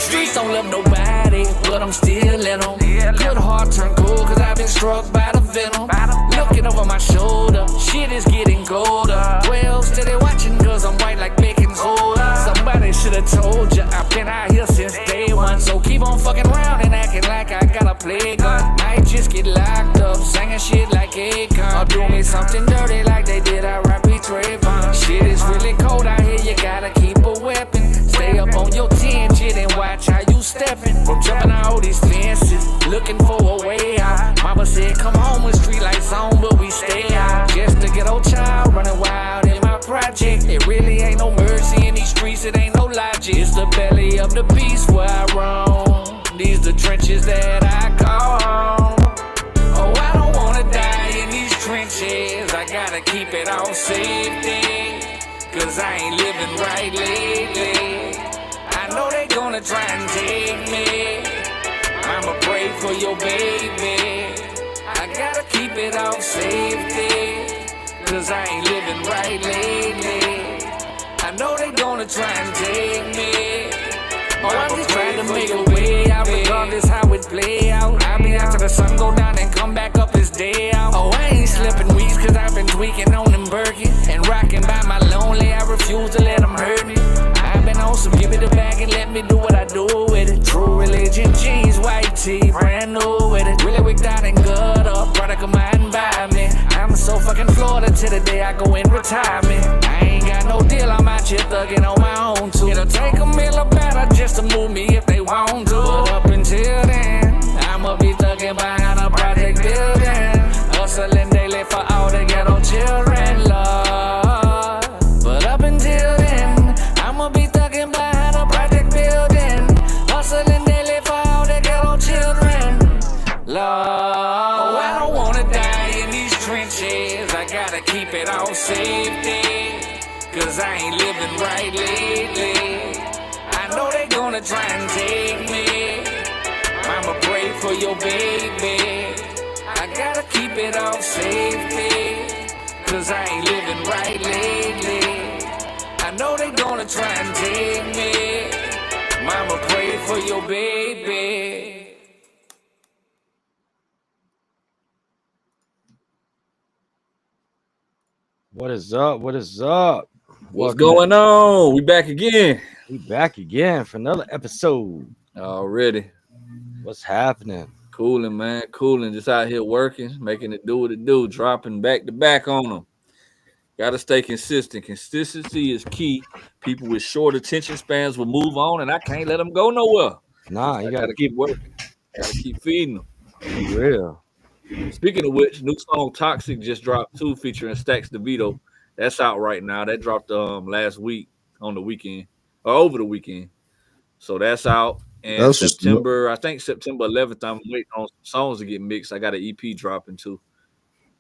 Streets don't love nobody, but I'm still in them. Good heart turn cold, cause I've been struck by the venom. Looking over my shoulder, shit is getting colder. 12 steady watching, cause I'm white like baking soda. Somebody should've told ya, I've been out here since day one. So keep on fucking around and acting like I got a play gun. Might just get locked up, singing shit like Akon. Or do me something dirty like they did R.I.P. Trayvon. Shit is really cold out here, you gotta keep a weapon. Stay up on your tangent and watch how you stepping. From jumping all these fences, looking for a way out. Mama said come home with street lights on, but we stay out. Just a ghetto child running wild in my project. It really ain't no mercy in these streets, it ain't no logic. It's the belly of the beast where I roam. These the trenches that I call home. Oh, I don't wanna die in these trenches. I gotta keep it all safety, cause I ain't living right lately. I know they gonna try and take me. I'ma pray for your baby. I gotta keep it all safety, cause I ain't living right lately. I know they gonna try and take me. Oh, I'm just trying to make a way out, regardless how it play out. I'll be out till the sun go down and come back up this day out. Oh, I ain't slipping weeks, cause I've been tweaking on them Birkin. And rocking by my lonely, I refuse to let them hurt me. I've been on some give me the bag and let me do what I do with it. True religion, jeans, white tee, brand new with it. Really wicked out and good up, product of my environment. I'm so fucking Florida till the day I go in retirement. I ain't got no deal, I'm out here thugging on my own too. It'll take a mill better just to move me if they want to. But up until then, I'ma be thugging behind a project building, hustling daily for all the ghetto children, Lord. But up until then, I'ma be thugging behind a project building, hustling daily for all the ghetto children, Lord. Oh, I don't wanna die in these trenches. I gotta keep it all safety, cause I ain't living right lately. I know they gonna try and take me. I'ma pray for your baby. I gotta keep it all safety, cause I ain't living right lately. I know they gonna try and take me. Mama, pray for your baby. What is up? What is up? What's going on? We back again. We back again for another episode. Already. What's happening? Cooling, man. Cooling. Just out here working, making it do what it do, dropping back to back on them. Got to stay consistent. Consistency is key. People with short attention spans will move on, and I can't let them go nowhere. Nah, you got to keep working. Got to keep feeding them. For real. Speaking of which, new song Toxic just dropped too, featuring Stacks DeVito. That's out right now. That dropped last week on the weekend, or over the weekend. So that's out. And I think September 11th, I'm waiting on some songs to get mixed. I got an EP dropping too.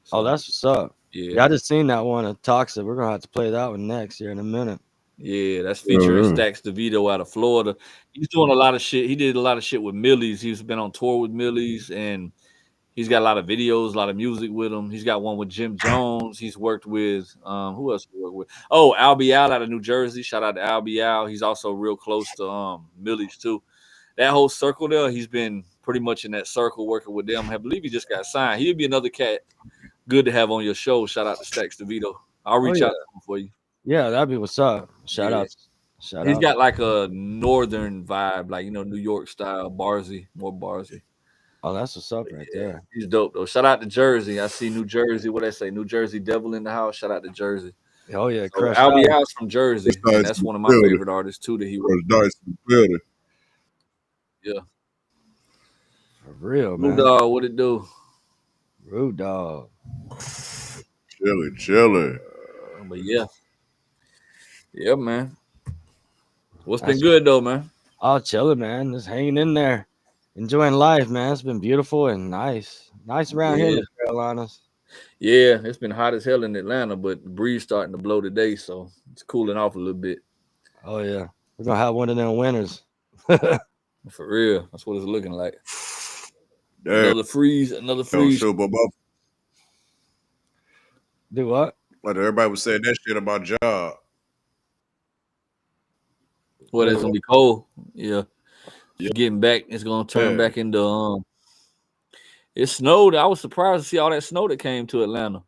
So, oh, that's what's up. Yeah, I just seen that one of Toxic. We're gonna have to play that one next here in a minute. Yeah, that's featuring Stacks DeVito out of Florida. He's doing a lot of shit. He did a lot of shit with Millie's. He's been on tour with Millie's, and he's got a lot of videos, a lot of music with him. He's got one with Jim Jones. He's worked with who else he worked with? Oh, Al Bial out of New Jersey. Shout out to Al Bial. He's also real close to Millie's too. That whole circle there, he's been pretty much in that circle working with them. I believe he just got signed. He'd be another cat good to have on your show. Shout out to Stacks DeVito. I'll reach out to him for you. Yeah, that'd be what's up. Shout out. He's got like a northern vibe, like, New York style, Barsy, more Barsy. Oh, that's what's up right there. He's dope though. Shout out to Jersey. I see New Jersey. What I say? New Jersey Devil in the house. Shout out to Jersey. Oh yeah, so Al Bial's from Jersey. And that's one of my favorite artists too that he was. Yeah. For real, man. Rude Dog, what it do? Rude Dog. Chilly. But yeah. Yeah, man. What's been good though, man? Oh, chilling, man. Just hanging in there. Enjoying life, man. It's been beautiful and nice. Nice around here in the Carolinas. Yeah, it's been hot as hell in Atlanta, but the breeze starting to blow today, so it's cooling off a little bit. Oh, yeah. We're going to have one of them winters. For real. That's what it's looking like. Damn. Another freeze. Do what? Like everybody was saying that shit about job. Well, it's going to be cold. Yeah. getting back. It's gonna turn back into it snowed. I was surprised to see all that snow that came to Atlanta.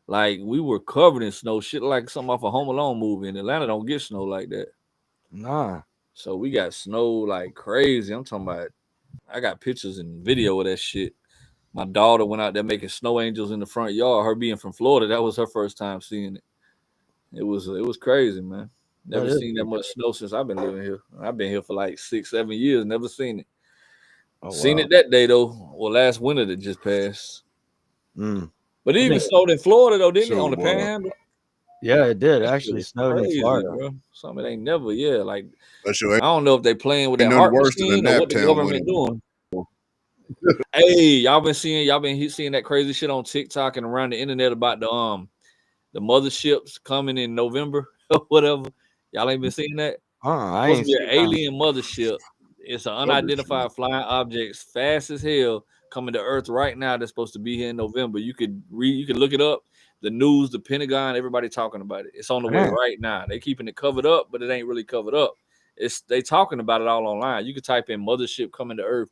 Like we were covered in snow, shit like something off a Home Alone movie. In Atlanta, don't get snow like that. Nah. So we got snow like crazy. I'm talking about. I got pictures and video of that shit. My daughter went out there making snow angels in the front yard. Her being from Florida, that was her first time seeing it. It was crazy, man. Never seen that much snow since I've been living here. I've been here for like 6-7 years. Never seen it. Seen it that day though. Well, last winter that just passed. But it even snowed in Florida though, didn't it? On the Panhandle. Yeah, it did. It actually snowed in Florida, bro. Something ain't never. Like I don't know if they playing with that heart machine or what the government doing. Hey, y'all been seeing that crazy shit on TikTok and around the internet about the motherships coming in November or whatever. Y'all ain't been seeing that? I ain't seen an alien mothership. It's an unidentified flying object, fast as hell, coming to Earth right now. That's supposed to be here in November. You could look it up. The news, the Pentagon, everybody talking about it. It's on the way right now. They keeping it covered up, but it ain't really covered up. They talking about it all online. You could type in mothership coming to Earth.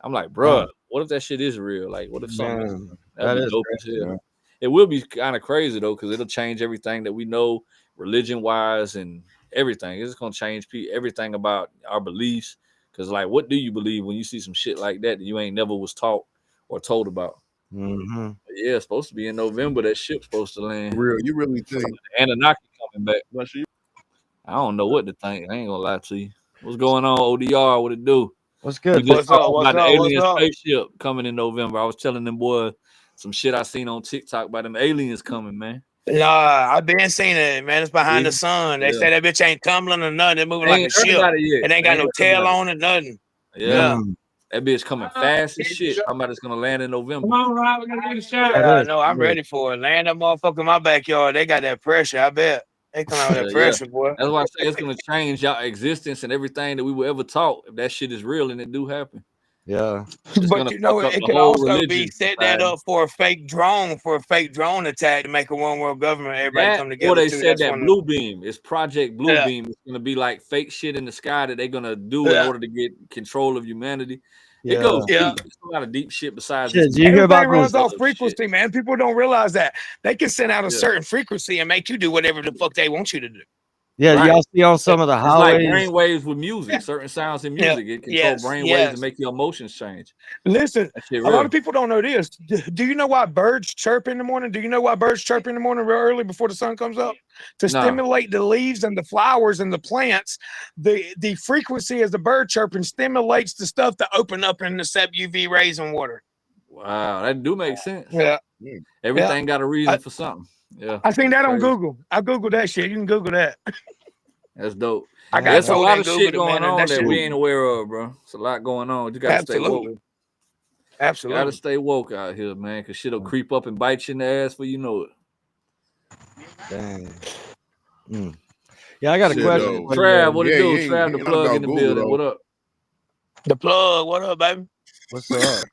I'm like, bro, what if that shit is real? Like, what if something that'd be dope as hell? It will be kind of crazy though, because it'll change everything that we know, religion wise, and everything. It's gonna change everything about our beliefs. Because like, what do you believe when you see some shit like that you ain't never was taught or told about? Mm-hmm. Yeah, it's supposed to be in November. That ship's supposed to land. Real, you really think Anunnaki coming back? I don't know what to think. I ain't gonna lie to you. What's going on, ODR? What it do? What's good? What's up? About the alien spaceship coming in November. I was telling them boys some shit I seen on TikTok about them aliens coming, man. Nah, I've been seeing it, man. It's behind the sun. They say that bitch ain't tumbling or nothing. It's moving like a ship. It ain't got no tail on it, nothing. Yeah. That bitch coming fast as shit. I'm about it's gonna land in November. Come on, Rob, we're gonna get a shot. No, I'm ready for it. Land that motherfucker in my backyard. They got that pressure, I bet. They come out with that pressure, boy. That's why I say it's gonna change y'all existence and everything that we were ever taught. If that shit is real and it do happen. Yeah. But you know, it could also be set that up for a fake drone attack to make a one world government. Everybody come together. Or they said that Blue Beam. It's Project Blue Beam. It's gonna be like fake shit in the sky that they're gonna do in order to get control of humanity. It goes deep. It's a lot of deep shit besides do you hear about runs off frequency, man. People don't realize that. They can send out a certain frequency and make you do whatever the fuck they want you to do. Yeah, y'all see on some of the highways. It's like brain waves with music, certain sounds in music. It controls brain waves and make your emotions change. Listen, a lot of people don't know this. Do you know why birds chirp in the morning? Do you know why birds chirp in the morning real early before the sun comes up? To stimulate the leaves and the flowers and the plants. The frequency as the bird chirping stimulates the stuff to open up and accept UV rays and water. Wow, that do make sense. Yeah. Everything got a reason for something. Yeah. I seen that on Google. I Googled that shit. You can Google that. That's dope. There's a lot of shit going on that we ain't aware of, bro. It's a lot going on. You gotta stay woke. Absolutely. Gotta stay woke out here, man, because shit'll creep up and bite you in the ass before you know it. Dang. Yeah, I got a question. Trav, what it do? Trav, the plug in the building. What up? The plug. What up, baby? What's up?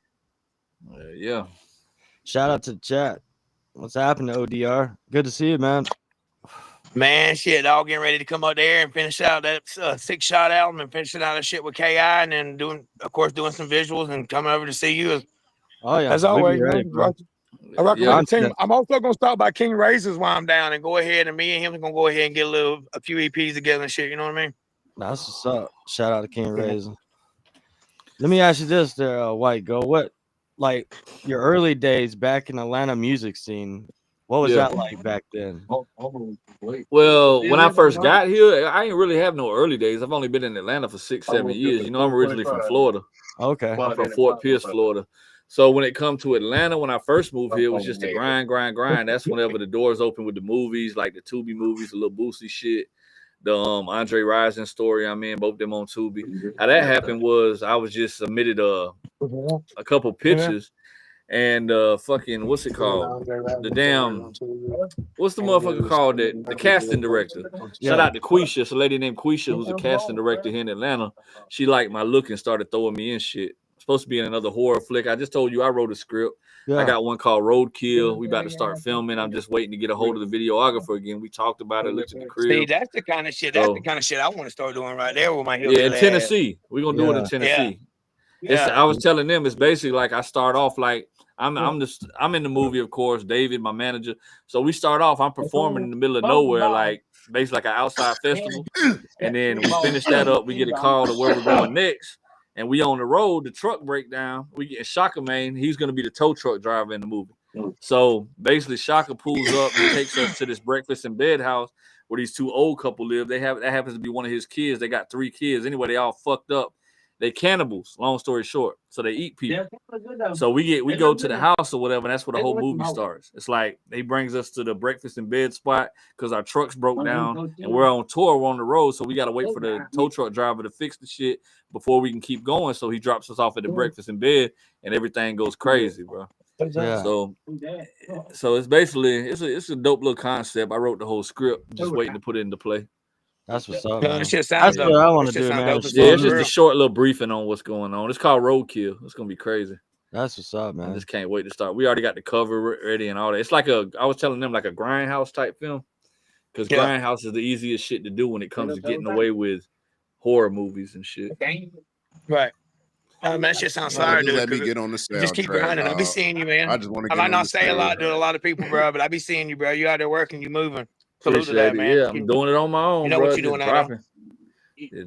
Yeah. Shout out to the chat. What's happening, ODR? Good to see you, man. Man, shit, all getting ready to come up there and finish out that 6-shot album and finishing out that shit with KI and then doing some visuals and coming over to see you. As always, ready, I rock with the team. I'm also gonna stop by King Razor's while I'm down and go ahead and me and him are gonna go ahead and get a few EPs together and shit. You know what I mean? That's what's up. Shout out to King Razor. Let me ask you this, there, White Go. What, like your early days back in Atlanta music scene? What was that like back then? Well, when I first got here, I ain't really have no early days. I've only been in Atlanta for 6-7 years. You know, I'm originally from Florida. Okay. I'm from Fort Pierce, Florida. So when it come to Atlanta, when I first moved here, it was just a grind. That's whenever the doors open with the movies, like the Tubi movies, the Lil Boosie shit, the Andre Rison story. I'm in both them on Tubi. How that happened was I was just submitted a couple pictures. And fucking what's it called? The damn what's the motherfucker called that? The casting director. Shout out to Quisha. It's a lady named Quisha who's a casting director here in Atlanta. She liked my look and started throwing me in shit. supposed to be in another horror flick. I just told you I wrote a script. I got one called Roadkill. We about to start filming. I'm just waiting to get a hold of the videographer again. We talked about it, looked at the crib. See, that's the kind of shit. That's the kind of shit I want to start doing right there with my in Tennessee. We're gonna do it in Tennessee. I was telling them it's basically like I start off like I'm in the movie, of course, David, my manager. So we start off, I'm performing in the middle of nowhere, like basically like an outside festival. And then we finish that up, we get a call to where we're going next. And we on the road, the truck breakdown. We get Shaka Man. He's gonna be the tow truck driver in the movie. So basically, Shaka pulls up and takes us to this breakfast in bed house where these two old couple live. That happens to be one of his kids. They got 3 kids. Anyway, they all fucked up. They cannibals. Long story short, so they eat people. So we go to the house or whatever. And that's where the whole movie starts. It's like he brings us to the breakfast in bed spot because our trucks broke down and we're on tour. We're on the road, so we got to wait for the tow truck driver to fix the shit before we can keep going. So he drops us off at the breakfast in bed, and everything goes crazy, bro. Yeah. So it's basically it's a dope little concept. I wrote the whole script, just waiting to put it into play. That's what's up, man. That's what I want to do, man. Yeah, it's just a short little briefing on what's going on. It's called Roadkill. It's gonna be crazy. That's what's up, man. I just can't wait to start. We already got the cover ready and all that. It's like I was telling them like a Grindhouse type film, because Grindhouse is the easiest shit to do when it comes to getting away with horror movies and shit. Right. Man, that shit sounds fire, dude. Let me get on the soundtrack. Just keep grinding. I'll be seeing you, man. I just want to. I might not say a lot to a lot of people, bro, but I be seeing you, bro. You out there working, you moving. Salute to that, man. Yeah, I'm doing it on my own. You know bro. what you're doing out there. You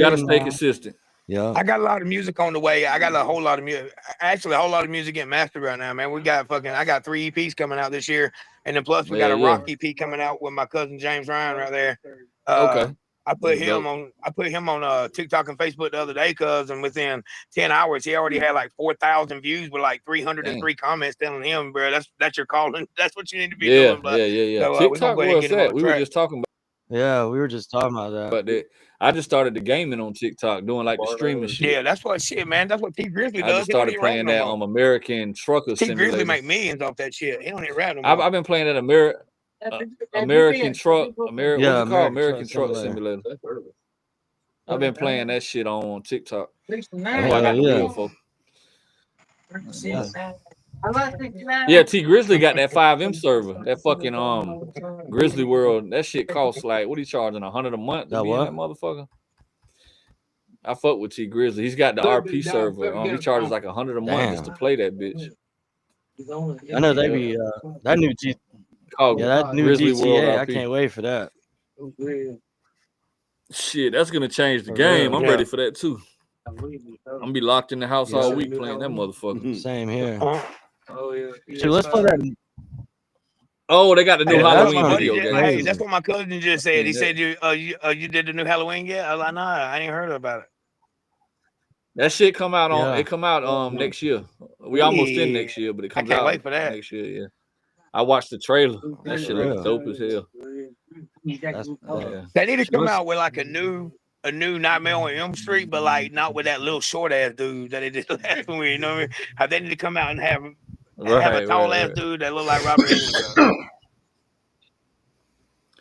gotta stay consistent. Yeah, I got a lot of music on the way. I got a whole lot of music. Actually, a whole lot of music getting mastered right now, man. I got 3 EPs coming out this year, and then plus we got a rock EP coming out with my cousin James Ryan right there. Okay. I put him on TikTok and Facebook the other day, cuz, and within 10 hours he already had like 4,000 views with like 303 comments telling him, bro, that's your calling. That's what you need to be doing. But, yeah. So, TikTok was that. We were just talking about. Yeah, we were just talking about that. But I just started the gaming on TikTok, doing like the streaming shit. Yeah, that's what shit, man. That's what T Grizzly does. I just started playing that on American Trucker T Simulator. Grizzly make millions off that shit. He don't even rap no more. I've been playing that American Truck. American Truck Simulator. I've been playing that shit on TikTok. Yeah, T Grizzly got that 5M server. That fucking Grizzly World. That shit costs like, what are you charging? $100 a month to be in that motherfucker? I fuck with T Grizzly. He's got the RP server. He charges like $100 a month just to play that bitch. I know they be that new Grizzly GTA. World I can't wait for that. Shit, that's gonna change the game. I'm ready for that too. I'm gonna be locked in the house all week playing that motherfucker. Same here. Oh yeah. So let's play that. Oh, they got the new Halloween video game. Hey, that's what my cousin just said. He said you did the new Halloween yet? I was like, nah, I ain't heard about it. That shit come out on it come out next year. We almost in next year, but it comes out wait for that. next year. Yeah, I watched the trailer. That shit looks dope as hell. They need to come out with like a new Nightmare on Elm Street, but like not with that little short ass dude that they did last week. You know what I mean? They need to come out and have a tall ass dude that look like Robert Englund.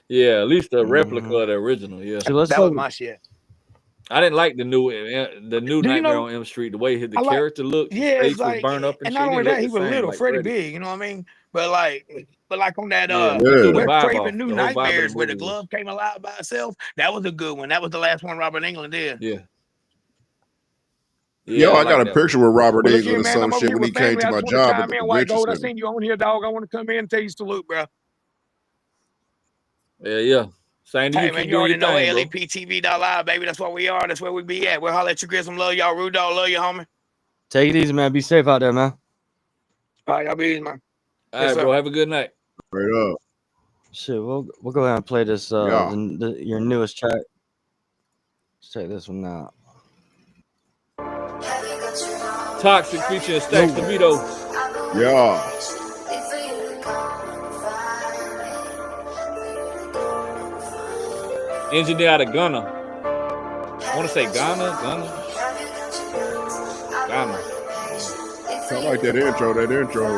Yeah, at least a replica of the original. Yeah, so that was my shit. I didn't like the new Nightmare on Elm Street. The way the character looked, his face was burned up, and not only that, he was little, like Freddie big. You know what I mean? But like on that Wes Craven New Nightmares, where the glove came alive by itself, that was a good one. That was the last one Robert Englund did. Yeah. Yo, I got a picture with Robert Englund or some shit when he came to my job at the White Gold. I seen you on here, dog. I want to come in and tell you salute, bro. Yeah. Same to you. Hey, man, you already know LEPtv.LIVE, baby. That's what we are. That's where we be at. We'll holler at you, Grissom. Love y'all. Rude Dog. Love you, homie. Take it easy, man. Be safe out there, man. All right, y'all be easy, man. All right, bro. Have a good night. Straight up. Shit, we'll go ahead and play this your newest track. Let's check this one out. Toxic featuring Stacks DeVito. Yeah. Engineer out of Ghana. I want to say Ghana. I like that intro.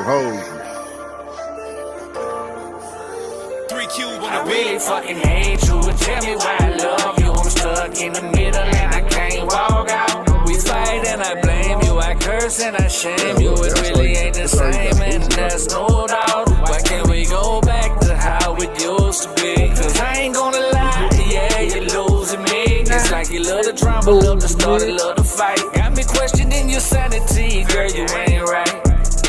Holy. 3 Cube on I really fucking hate you. Tell me why I love you. I'm stuck in the middle and I can't walk out. We fight and I blame you. I embarrass and I shame you. It really ain't the same, and that's no doubt. Why can't we go back to how it used to be? Cause I ain't gonna lie, yeah, you're losing me. It's like you love the drama, love to start, love to fight. Got me questioning your sanity, girl, you ain't right.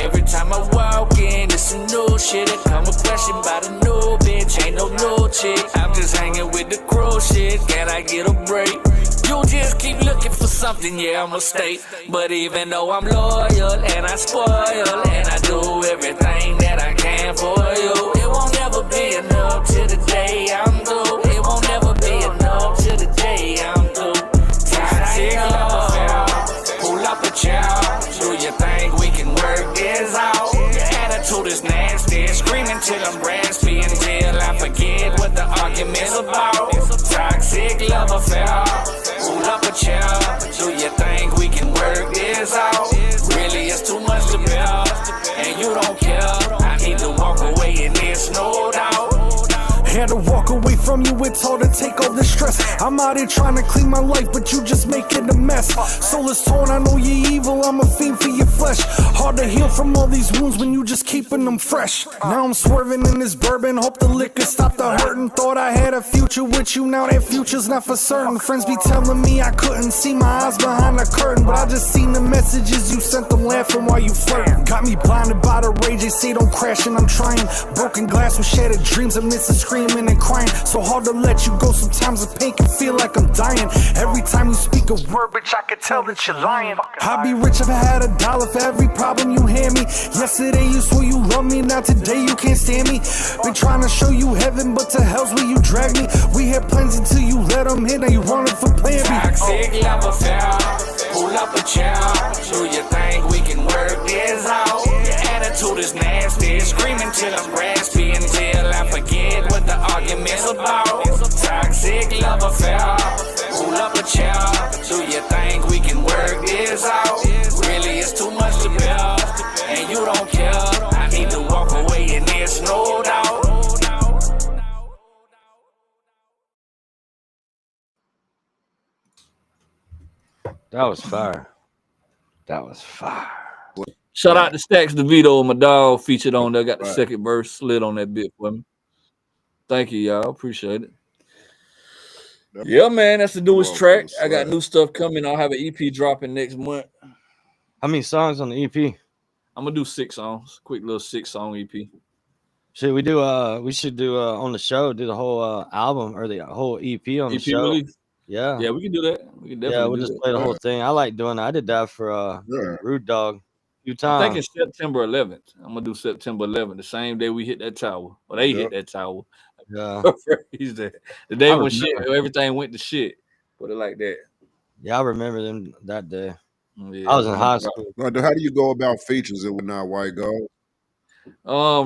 Every time I walk in, it's a new shit. I come a question about a new bitch, ain't no new chick. I'm just hanging with the crow shit, can I get a break? You just keep looking for something, yeah, I'm a mistake. But even though I'm loyal and I spoil and I do everything that I can for you, it won't ever be enough till the day I'm through. It won't ever be enough till the day I'm through. Toxic love affair, pull up a chair. Do you think we can work this out? Your attitude is nasty, screaming till I'm raspy until I forget what the argument's about. Toxic love affair, pull up a chair. Do you think we can work this out? Really, it's too much to bear, and you don't care. I need to walk away, and there's no doubt. Had to walk away from you, it's hard to take all the stress. I'm out here trying to clean my life, but you just make it a mess. Soul is torn, I know you're evil, I'm a fiend for your flesh. Hard to heal from all these wounds when you just keeping them fresh. Now I'm swerving in this bourbon, hope the liquor stopped the hurting. Thought I had a future with you, now that future's not for certain. Friends be telling me I couldn't see my eyes behind the curtain, but I just seen the messages you sent them laughing while you flirting. Got me blinded by the rage, they say don't crash and I'm trying. Broken glass with shattered dreams amidst the screaming and crying. So hard to let you go, sometimes the pain can feel like I'm dying. Every time you speak a word, bitch, I can tell that you're lying. I'd be rich if I had $1 for every problem you hand me. Yesterday you swore you love me, now today you can't stand me. Been trying to show you heaven, but to hell's where you drag me. We had plans until you let them hit, now you running for plan B. Toxic love affair, pull up a chair. Do you think we can work this out? Your attitude is nasty, screaming till I'm raspy until I forget what the argument's about. Toxic love affair, pull up a chair. Do you think we can work this out? Really, it's too much to bear, and you don't care. I need to walk away, and there's no doubt. That was fire. That was fire. Shout out to Stacks DeVito, my dog featured on there. Got the second verse slid on that bit for me. Thank you, y'all. Appreciate it. Yeah, man, that's the newest track. I got new stuff coming. I'll have an EP dropping next month. How many songs on the EP? I'm gonna do 6 songs. Quick little 6-song EP. Should we do we should do on the show, do the whole album or the whole EP on the show? Release? Yeah. Yeah, we can do that. We can definitely we'll just play the whole thing. I like doing that. I did that for Rude Dog a few times. I think it's September 11th. I'm gonna do September 11th, the same day we hit that tower. Well, they hit that tower. Yeah. He's there. The day when everything went to shit. Put it like that. Yeah, I remember them that day. Yeah, I was in high school. How do you go about features and whatnot, White Gold?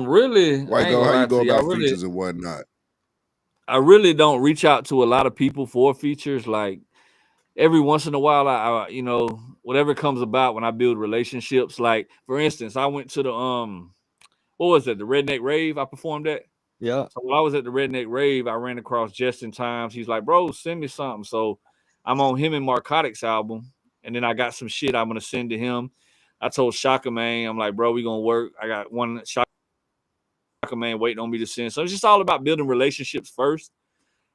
Really, White Gold, how you go about features and whatnot? I really don't reach out to a lot of people for features. Like every once in a while, I you know, whatever comes about when I build relationships. Like for instance, I went to the what was it? The Redneck Rave. I performed at. Yeah. So while I was at the Redneck Rave, I ran across Justin Times. He's like, bro, send me something. So I'm on him and Narcotics album. And then I got some shit I'm going to send to him. I told Shaka Man, I'm like, bro, we going to work. I got one Shaka Man waiting on me to send. So it's just all about building relationships first.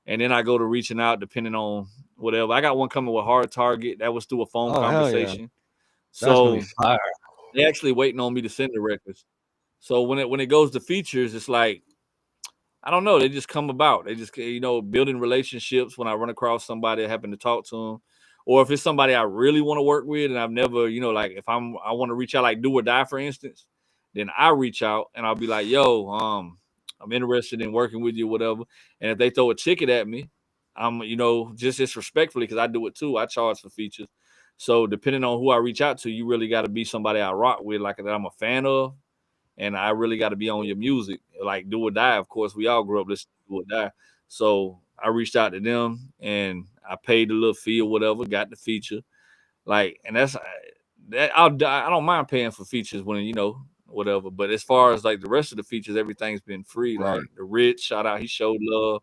And then I go to reaching out depending on whatever. I got one coming with Hard Target. That was through a phone conversation. Yeah. So they actually waiting on me to send the records. So when it goes to features, it's like, I don't know. They just come about. They just, you know, building relationships when I run across somebody I happen to talk to them. Or if it's somebody I really want to work with and I've never, you know, like if I want to reach out like Do or Die, for instance, then I reach out and I'll be like, yo, I'm interested in working with you, whatever. And if they throw a ticket at me, I'm, you know, just disrespectfully, because I do it too. I charge for features. So depending on who I reach out to, you really got to be somebody I rock with, like that I'm a fan of. And I really got to be on your music. Like Do or Die, of course, we all grew up listening to Do or Die. So I reached out to them and I paid the little fee or whatever, got the feature. Like, and I don't mind paying for features when, you know, whatever. But as far as like the rest of the features, everything's been free. Right. Like the Rich, shout out, he showed love.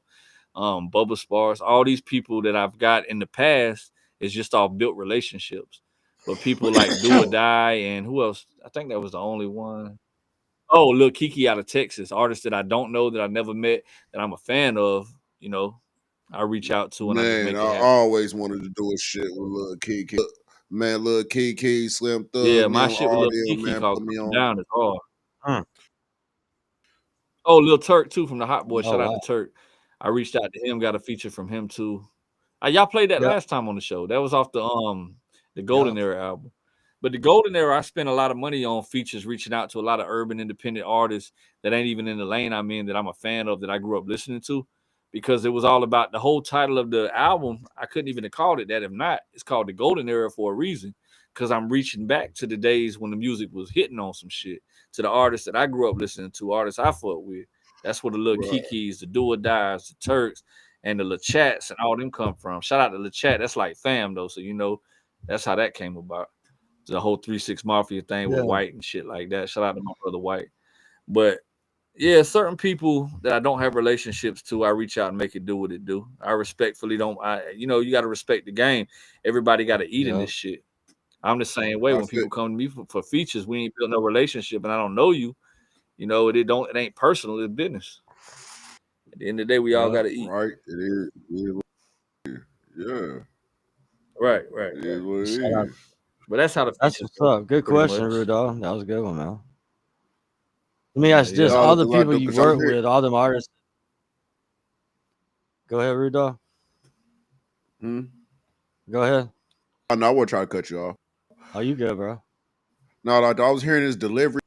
Bubba Sparks, all these people that I've got in the past is just all built relationships. But people like Do or Die and who else? I think that was the only one. Oh, Lil Kiki out of Texas, artist that I don't know, that I never met, that I'm a fan of. You know, I reach out to and I just Man, make I it happen. always wanted to do a shit with Lil Kiki. Man, Lil Kiki, Slim Thug, Yeah, my man, shit with all Lil them, Kiki man, called put me Coming on. Down is hard. Oh, Lil Turk too from the Hot Boy. Shout out to Turk. I reached out to him, got a feature from him too. Y'all played that last time on the show. That was off the Golden Era album. But the Golden Era, I spent a lot of money on features, reaching out to a lot of urban independent artists that ain't even in the lane I'm in, that I'm a fan of, that I grew up listening to, because it was all about the whole title of the album. I couldn't even have called it that if not. It's called the Golden Era for a reason, because I'm reaching back to the days when the music was hitting on some shit, to the artists that I grew up listening to, artists I fuck with. That's where the Lil Kikis, the Do or Dies, the Turks, and the LeChats and all them come from. Shout out to LeChat. That's like fam though, so you know that's how that came about. The whole 3-6 Mafia thing with White and shit like that. Shout out to my brother White. But yeah, certain people that I don't have relationships to, I reach out and make it do what it do. I respectfully don't. You got to respect the game. Everybody got to eat in this shit. I'm the same way. When people come to me for features, we ain't built no relationship, and I don't know you. It ain't personal. It's business. At the end of the day, we all got to eat. Right? It is. Yeah. Right. It is what it is. But that's how the That's features what's up. Good question, much. Rudolph. That was a good one, man. Let me ask this: all the people you work with, all them artists. Go ahead, Rudolph. Go ahead. Oh, no, I wasn't trying to cut you off. Oh, you good, bro? No, like I was hearing his delivery.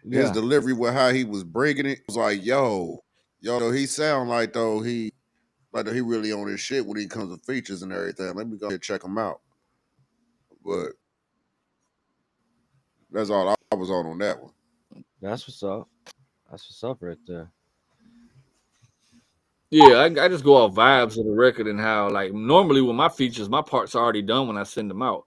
His delivery with how he was bringing it was like, yo, he sound like though he really on his shit when he comes to features and everything. Let me go ahead and check him out. But that's all I was on that one. That's what's up. That's what's up right there. Yeah, I just go off vibes of the record and how, like, normally with my features, my parts are already done when I send them out.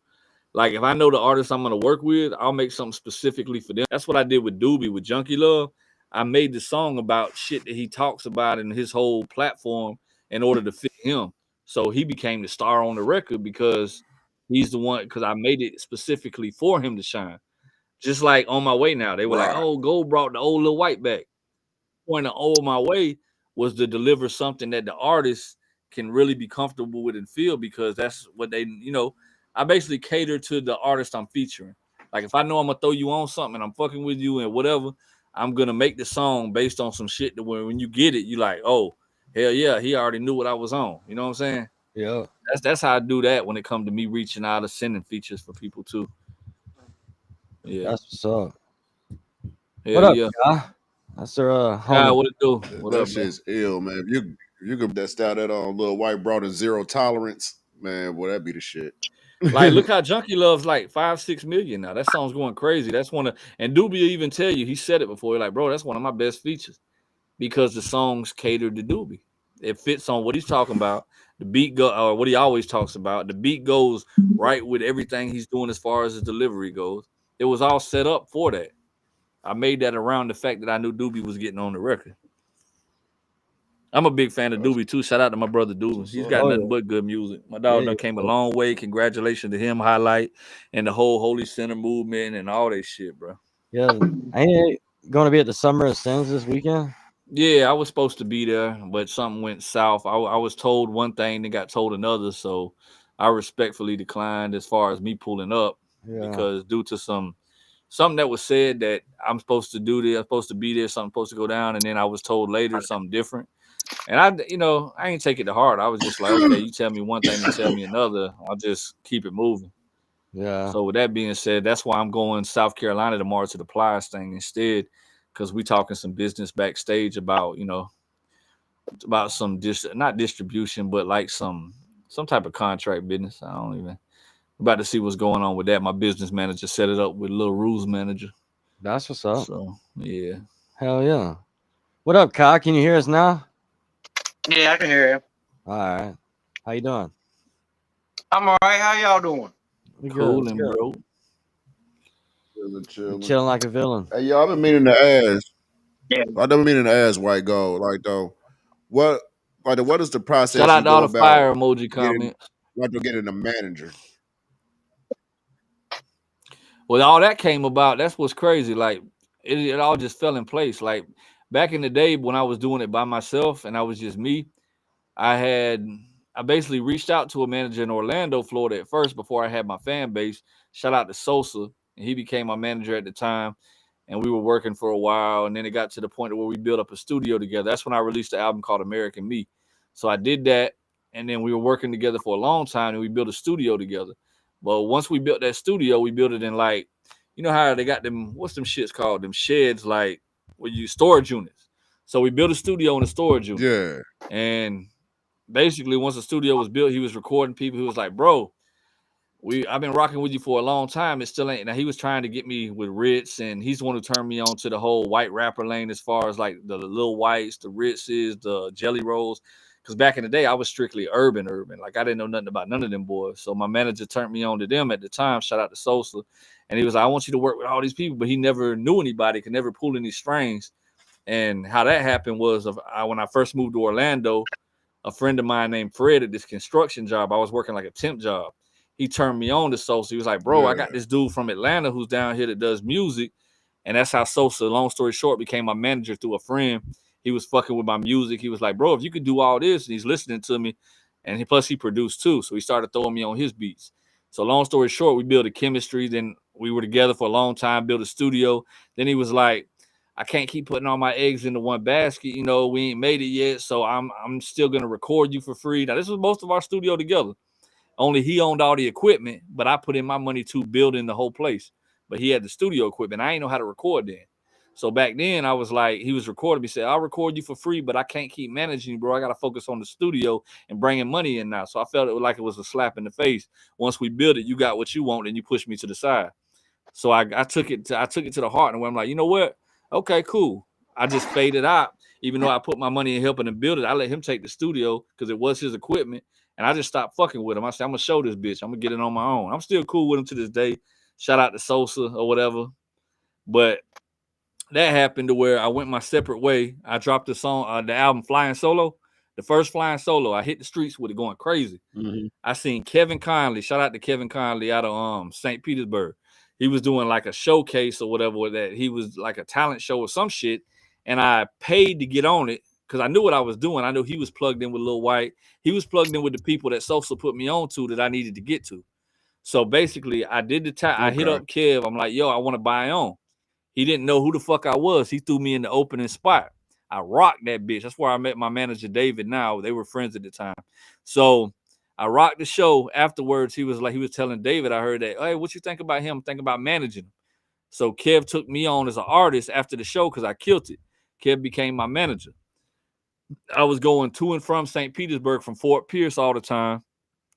Like, if I know the artist I'm gonna work with, I'll make something specifically for them. That's what I did with Doobie with Junkie Love. I made the song about shit that he talks about in his whole platform in order to fit him. So he became the star on the record because he's the one. Because I made it specifically for him to shine. Just like On My Way Now, they were like, "Oh, Gold brought the old Lil White back." Point of On My Way was to deliver something that the artist can really be comfortable with and feel, because that's what I basically cater to the artist I'm featuring. Like, if I know I'm gonna throw you on something and I'm fucking with you and whatever, I'm gonna make the song based on some shit that when you get it, you like, oh, hell yeah, he already knew what I was on. You know what I'm saying? Yeah. That's how I do that when it comes to me reaching out and sending features for people too. Yeah. That's what's up. Hell what up, yeah. guy? That's our homie. What it do? What that shit's ill, man. If you could that style that on Lil White brought in Zero Tolerance, man, boy, that'd be the shit. Like, look how Junkie Love's like 5-6 million now. That song's going crazy. That's one of, and Doobie even tell you, he said it before. He's like, bro, that's one of my best features, because the songs catered to Doobie. It fits on what he's talking about. The beat or what he always talks about. The beat goes right with everything he's doing as far as his delivery goes. It was all set up for that. I made that around the fact that I knew Doobie was getting on the record. I'm a big fan of Doobie too. Shout out to my brother Doobie. He's got nothing but good music. My dog done came a long way. Congratulations to him, Highlight, and the whole Holy Center movement and all that shit, bro. Yeah, ain't going to be at the Summer of Sins this weekend? Yeah, I was supposed to be there, but something went south. I was told one thing, then got told another, so I respectfully declined as far as me pulling up, because due to something that was said that I'm supposed to do this, I'm supposed to be there, something supposed to go down, and then I was told later something different. And I ain't take it to heart. I was just like, okay, you tell me one thing and tell me another. I'll just keep it moving. Yeah. So with that being said, that's why I'm going South Carolina tomorrow to the Pliers thing instead, because we talking some business backstage about, about some not distribution, but like some type of contract business. I don't even about to see what's going on with that. My business manager set it up with Lil Rules manager. That's what's up. So yeah. Hell yeah. What up, Kyle? Can you hear us now? Yeah, I can hear you. All right. How you doing? I'm all right. How y'all doing? We cool, good. bro. Chilling like a villain. Hey, y'all, I've been meaning to ask. Yeah. I've been meaning to ask White Gold, like, though, what is the process? Shout out to all the about fire emoji comments. Like, to getting a manager. Well, all that came about. That's what's crazy. Like it all just fell in place. Like back in the day when I was doing it by myself and I was just me, I basically reached out to a manager in Orlando, Florida at first before I had my fan base. Shout out to Sosa. And he became my manager at the time. And we were working for a while. And then it got to the point where we built up a studio together. That's when I released the album called American Me. So I did that. And then we were working together for a long time and we built a studio together. But once we built that studio, we built it in like, you know how they got them, what's them shits called? Them sheds, like where you storage units. So we built a studio in a storage unit. Yeah. And basically, once the studio was built, he was recording people. He was like, "Bro, I've been rocking with you for a long time. It still ain't." Now he was trying to get me with Ritz, and he's the one who turned me on to the whole white rapper lane, as far as like the Lil Whites, the Ritzes, the Jelly Rolls. Because back in the day, I was strictly urban. Like I didn't know nothing about none of them boys. So my manager turned me on to them at the time. Shout out to Sosa, and he was like, "I want you to work with all these people," but he never knew anybody, could never pull any strings. And how that happened was when I first moved to Orlando, a friend of mine named Fred at this construction job. I was working like a temp job. He turned me on to Sosa. He was like, "Bro, I got this dude from Atlanta who's down here that does music." And that's how Sosa, long story short, became my manager through a friend. He was fucking with my music. He was like, "Bro, if you could do all this," and he's listening to me. And plus he produced too. So he started throwing me on his beats. So long story short, we built a chemistry. Then we were together for a long time, built a studio. Then he was like, "I can't keep putting all my eggs into one basket. You know, we ain't made it yet. So I'm still gonna record you for free." Now, this was most of our studio together. Only he owned all the equipment, but I put in my money to building the whole place. But he had the studio equipment. I ain't know how to record then. So back then I was like, he was recording me, said, "I'll record you for free, but I can't keep managing you, bro. I got to focus on the studio and bringing money in now." So I felt it like it was a slap in the face. Once we built it, you got what you want and you pushed me to the side. So I took it to the heart, and where I'm like, you know what? Okay, cool. I just faded out, even though I put my money in helping him build it. I let him take the studio because it was his equipment, and I just stopped fucking with him. I said, "I'm gonna show this bitch. I'm gonna get it on my own." I'm still cool with him to this day. Shout out to Sosa or whatever. But that happened to where I went my separate way. I dropped the song, the album Flying Solo, the first Flying Solo. I hit the streets with it going crazy. Mm-hmm. I seen Kevin Conley. Shout out to Kevin Conley out of St. Petersburg. He was doing like a showcase or whatever with that. He was like a talent show or some shit. And I paid to get on it because I knew what I was doing. I knew he was plugged in with Lil White. He was plugged in with the people that Sosa put me on to that I needed to get to. So basically, I did I hit up Kev. I'm like, "Yo, I want to buy on." He didn't know who the fuck I was. He threw me in the opening spot. I rocked that bitch. That's where I met my manager, David. Now they were friends at the time. So I rocked the show. Afterwards, he was telling David, I heard that, "Hey, what you think about him? Think about managing him." So Kev took me on as an artist after the show because I killed it. Kev became my manager. I was going to and from St. Petersburg from Fort Pierce all the time,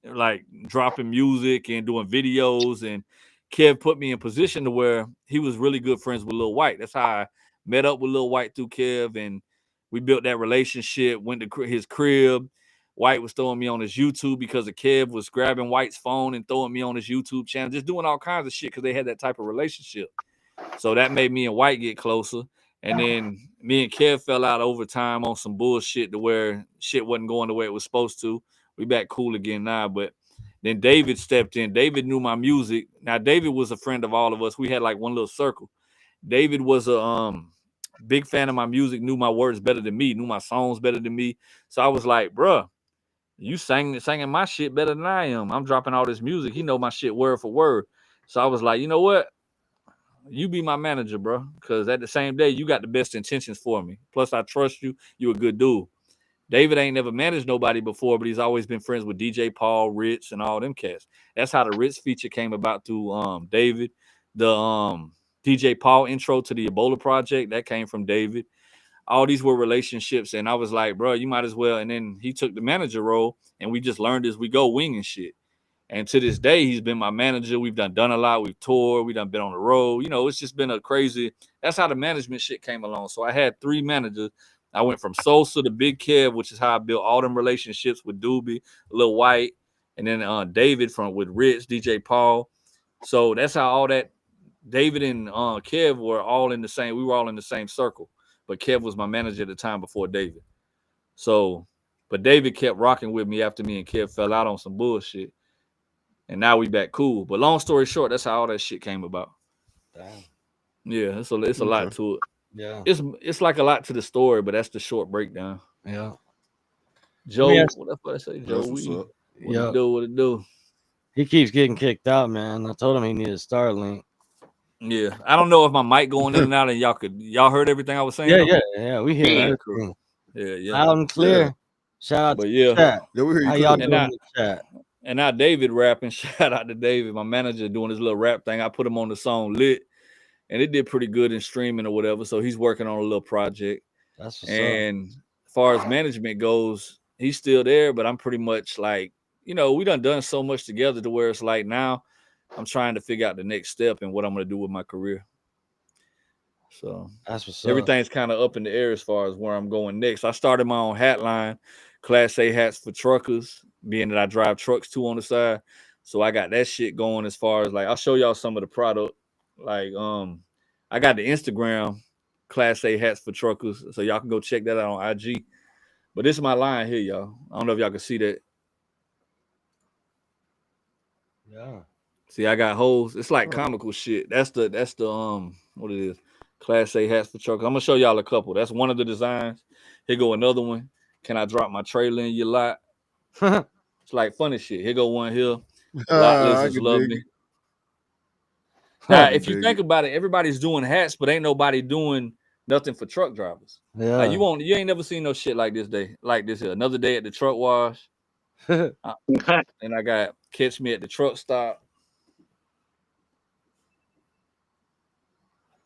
like dropping music and doing videos. And Kev put me in position to where he was really good friends with Lil White. That's how I met up with Lil White through Kev, and we built that relationship. Went to his crib. White was throwing me on his YouTube because of Kev was grabbing White's phone and throwing me on his YouTube channel, just doing all kinds of shit because they had that type of relationship. So that made me and White get closer. And then me and Kev fell out over time on some bullshit to where shit wasn't going the way it was supposed to. We back cool again now, but then David stepped in. David knew my music. Now David was a friend of all of us. We had like one little circle. David was a big fan of my music, knew my words better than me, knew my songs better than me. So I was like, "Bruh, you singing my shit better than I am. I'm dropping all this music. He know my shit word for word." So I was like, "You know what? You be my manager, bro. Because at the same day, you got the best intentions for me. Plus, I trust you. You a good dude." David ain't never managed nobody before, but he's always been friends with DJ Paul, Ritz, and all them cats. That's how the Ritz feature came about through David. The DJ Paul intro to the Ebola project, that came from David. All these were relationships, and I was like, "Bro, you might as well." And then he took the manager role, and we just learned as we go, winging shit. And to this day, he's been my manager. We've done a lot. We've toured. We done been on the road. You know, it's just been a crazy. That's how the management shit came along. So I had 3 managers. I went from Sosa to Big Kev, which is how I built all them relationships with Doobie, Lil White, and then David with Ritz, DJ Paul. So that's how all that David and Kev were all in the same. We were all in the same circle. But Kev was my manager at the time before David. So, but David kept rocking with me after me and Kev fell out on some bullshit. And now we back cool. But long story short, that's how all that shit came about. Damn. Yeah, it's a lot to it. Yeah. It's like a lot to the story, but that's the short breakdown. Yeah. Joe, what the fuck I say? Joe, what's up. What it do? He keeps getting kicked out, man. I told him he needed Starlink. Yeah, I don't know if my mic going in and out, and y'all heard everything I was saying. Yeah. We hear everything. Cool. Yeah. Loud and clear. Shout out to the chat. Yeah, we hear you. How y'all doing in the chat? And now David rapping. Shout out to David, my manager, doing his little rap thing. I put him on the song Lit, and it did pretty good in streaming or whatever. So he's working on a little project. That's what's and as far as management goes, he's still there, but I'm pretty much like, we done so much together to where it's like now I'm trying to figure out the next step and what I'm going to do with my career. So that's what's everything's kind of up in the air as far as where I'm going next. I started my own hat line, Class A hats for truckers, being that I drive trucks too on the side. So I got that shit going as far as like, I'll show y'all some of the product. Like, I got the Instagram Class A hats for truckers. So y'all can go check that out on IG. But this is my line here, y'all. I don't know if y'all can see that. Yeah. See, I got holes. It's like comical shit. That's the what it is. Class A hats for truckers. I'm gonna show y'all a couple. That's one of the designs. Here go another one. Can I drop my trailer in your lot? It's like funny shit. Here go one here. Lot lizards love me. Now, if you think about it, everybody's doing hats, but ain't nobody doing nothing for truck drivers. Yeah. Like you ain't never seen no shit like this here. Another day at the truck wash. And I got catch me at the truck stop.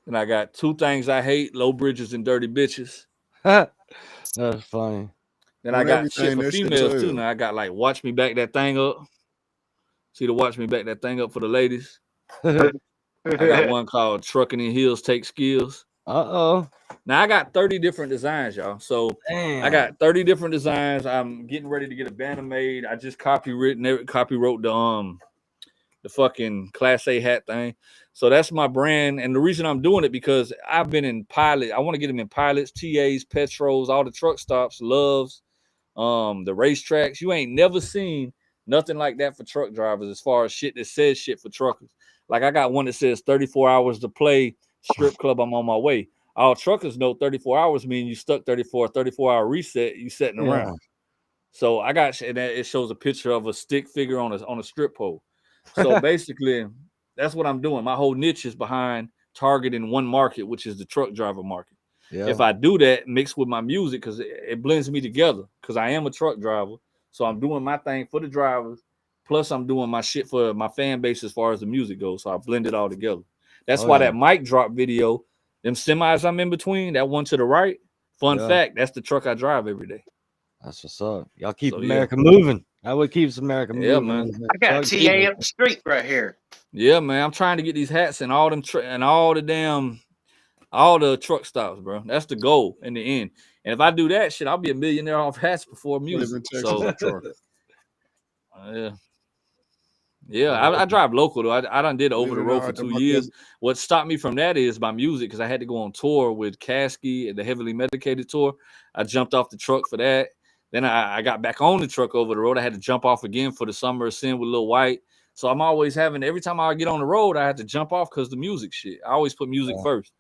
And I got two things I hate: low bridges and dirty bitches. That's funny. Then I got shit for females too. Now I got like watch me back that thing up. See the watch me back that thing up for the ladies. I got one called Trucking in Heels Take Skills. Uh-oh. Now I got 30 different designs, y'all. So I got 30 different designs. I'm getting ready to get a banner made. I just copywrote the fucking Class A hat thing. So that's my brand. And the reason I'm doing it because I've been in pilot. I want to get them in pilots, TAs, Petros, all the truck stops, Loves, the racetracks. You ain't never seen nothing like that for truck drivers as far as shit that says shit for truckers. Like I got one that says 34 hours to play, strip club, I'm on my way. All truckers know 34 hours mean you stuck 34-hour reset, you setting around. So I got, and it shows a picture of a stick figure on a strip pole. So basically, that's what I'm doing. My whole niche is behind targeting one market, which is the truck driver market. Yeah. If I do that, mixed with my music, because it blends me together, because I am a truck driver. So I'm doing my thing for the drivers, plus I'm doing my shit for my fan base as far as the music goes. So I blend it all together. That's why that mic drop video, them semis I'm in between, that one to the right, fun fact, that's the truck I drive every day. That's what's up. Y'all keep America moving. That what keeps America moving. Yeah, man. I got TA up the street right here. Yeah, man. I'm trying to get these hats and all them all the truck stops, bro. That's the goal in the end. And if I do that shit, I'll be a millionaire off hats before music. So, I drive local though. I done did over the road for 2 years. What stopped me from that is my music, because I had to go on tour with Caskey and the Heavily Medicated tour. I jumped off the truck for that. Then I got back on the truck over the road. I had to jump off again for the Summer of Sin with Lil White. So I'm always every time I get on the road, I had to jump off because the music shit. I always put music first.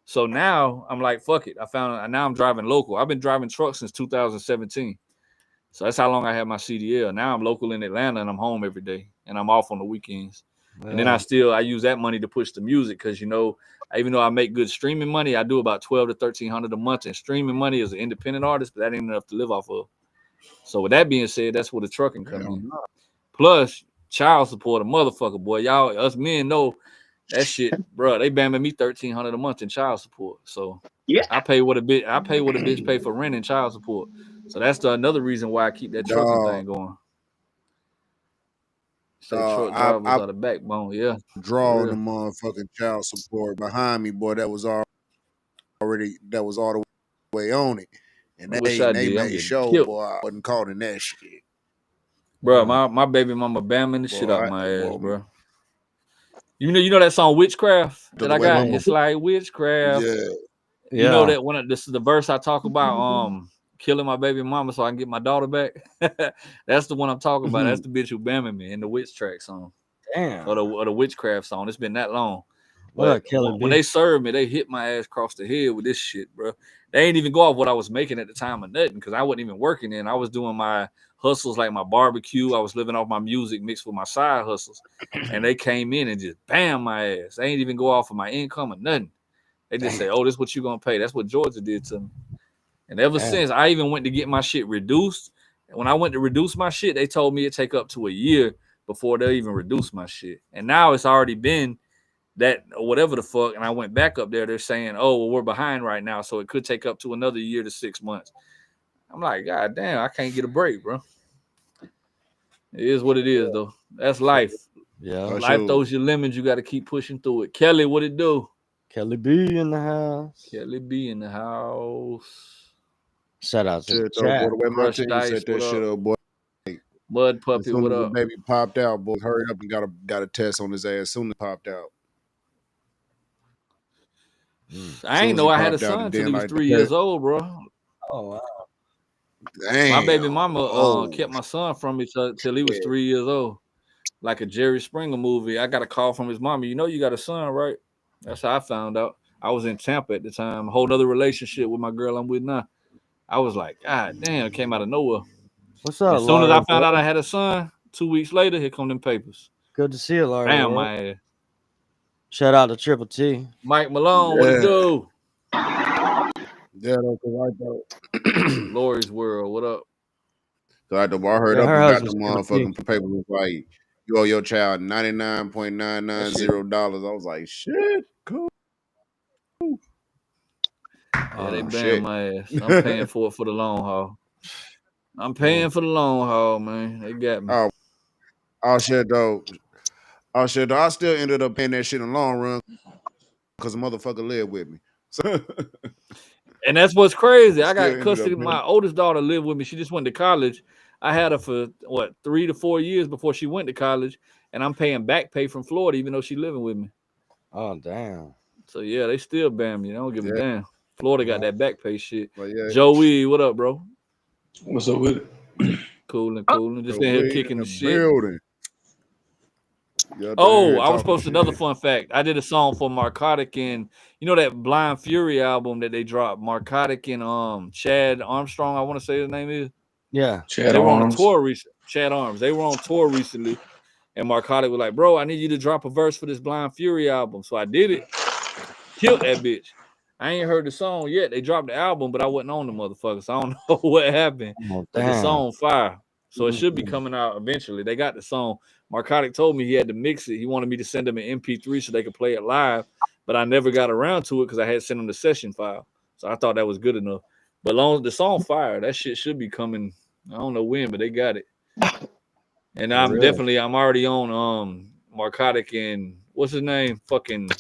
So now I'm like, fuck it. Now I'm driving local. I've been driving trucks since 2017. So that's how long I had my CDL. Now I'm local in Atlanta and I'm home every day and I'm off on the weekends. And then I use that money to push the music because, even though I make good streaming money, I do about $1,200 to $1,300 a month in streaming money as an independent artist, but that ain't enough to live off of. So with that being said, that's where the trucking comes in. Plus, child support, a motherfucker, boy. Us men know that shit, bro. They bamming me $1,300 a month in child support. So I pay what a bitch pay for rent and child support. So that's another reason why I keep that trucking thing going. So truck drivers are the backbone, drawing the motherfucking child support behind me, boy. That was all the way on it. And they made sure, boy, I wasn't caught in that shit. Bro, my baby mama bamming the shit out my ass, bro. You know that song Witchcraft that I got? It's like witchcraft. Yeah. You know that when this is the verse I talk about killing my baby mama so I can get my daughter back. That's the one I'm talking about. That's the bitch who bamming me in the witch track song. Damn. Or the witchcraft song. It's been that long. What up, Kelly? When they served me, they hit my ass across the head with this shit, bro. They ain't even go off what I was making at the time or nothing, because I wasn't even working then. I was doing my hustles like my barbecue. I was living off my music mixed with my side hustles. And they came in and just bam my ass. They ain't even go off of my income or nothing. They just say, oh, this is what you gonna pay. That's what Georgia did to me. And ever since, I even went to get my shit reduced. And when I went to reduce my shit, they told me it'd take up to a year before they'll even reduce my shit. And now it's already been that or whatever the fuck, and I went back up there. They're saying, oh, well, we're behind right now, so it could take up to another year to 6 months. I'm like, God damn, I can't get a break, bro. It is what it is, though. That's life. Yeah, life throws you lemons. You got to keep pushing through it. Kelly, what it do? Kelly B in the house. Kelly B in the house. Shout out to Shit, the chat. boy, the way my Crush team Dice, set that what shit up? up, boy. Mud Puppy, As soon what as up? the baby popped out, boy, hurried up and got a test on his ass. As soon as it popped out. I ain't know I had a son until he was 3 years old, bro. Oh, wow. Damn. My baby mama kept my son from me till he was 3 years old. Like a Jerry Springer movie. I got a call from his mama. You know you got a son, right? That's how I found out. I was in Tampa at the time. A whole other relationship with my girl I'm with now. I was like, God damn, it came out of nowhere. What's up, As soon as Laura, I found out I had a son, 2 weeks later, here come them papers. Good to see you, Laura. Damn, my ass. Shout out to Triple T. Mike Malone, what it do? Yeah, that's right though. Lori's World, what up? So I heard up and got the motherfucking paper was like, you owe your child $99.990. I was like, shit, cool. Yeah, they banned my ass. I'm paying for it for the long haul. I'm paying for the long haul, man. They got me. Oh shit, though. I still ended up paying that shit in the long run because the motherfucker lived with me. So and that's what's crazy. I got custody. My oldest daughter lived with me. She just went to college. I had her for 3 to 4 years before she went to college, and I'm paying back pay from Florida, even though she's living with me. Oh damn! So yeah, they still ban me. They don't give a damn. Florida got that back pay shit. Yeah. Joey, what up, bro? What's up with it? Cool. Just in here kicking the shit. Building. Oh, I was posting another fun fact. I did a song for Narcotic and you know that Blind Fury album that they dropped. Narcotic and Chad Armstrong, I want to say his name is. Yeah, Chad Arms. Were on a tour recently. Chad Arms. They were on tour recently, and Narcotic was like, "Bro, I need you to drop a verse for this Blind Fury album." So I did it. Killed that bitch. I ain't heard the song yet. They dropped the album, but I wasn't on the motherfucker, so I don't know what happened. But the song fire. So it should be coming out eventually. They got the song. Narcotic told me he had to mix it. He wanted me to send him an MP3 so they could play it live, but I never got around to it because I had sent him the session file. So I thought that was good enough. But long as the song fire, that shit should be coming. I don't know when, but they got it. And I'm already on Narcotic and what's his name? Fucking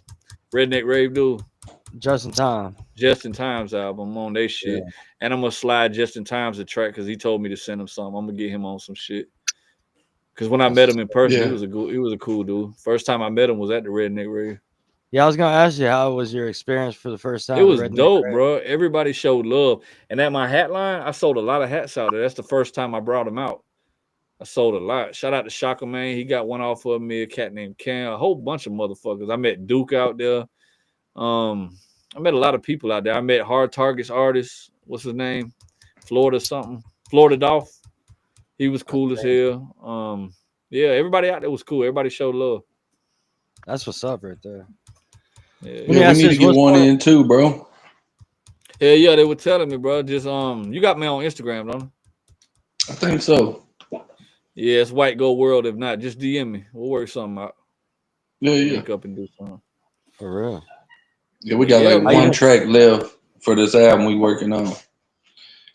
Redneck Rave dude. Justin Times album. I'm on they shit. Yeah. And I'm gonna slide Justin Times a track because he told me to send him something. I'm gonna get him on some shit. Because when I met him in person, he was a cool dude. First time I met him was at the Redneck Rave. Yeah, I was gonna ask you, how was your experience for the first time? It was dope, bro. Everybody showed love. And at my hat line, I sold a lot of hats out there. That's the first time I brought them out. I sold a lot. Shout out to Shaka Man. He got one off of me, a cat named Cam, a whole bunch of motherfuckers. I met Duke out there. I met a lot of people out there. I met Hard Targets artists. What's his name? Florida something. Florida Dolph. He was cool as hell. Yeah, everybody out there was cool. Everybody showed love. That's what's up right there. Yeah, we need to get one in too, bro. Yeah, they were telling me, bro. Just you got me on Instagram, don't you? I think so. Yeah, it's White Gold World. If not, just DM me. We'll work something out. Yeah. Link up and do something. For real. Yeah, we got like one track left for this album we working on.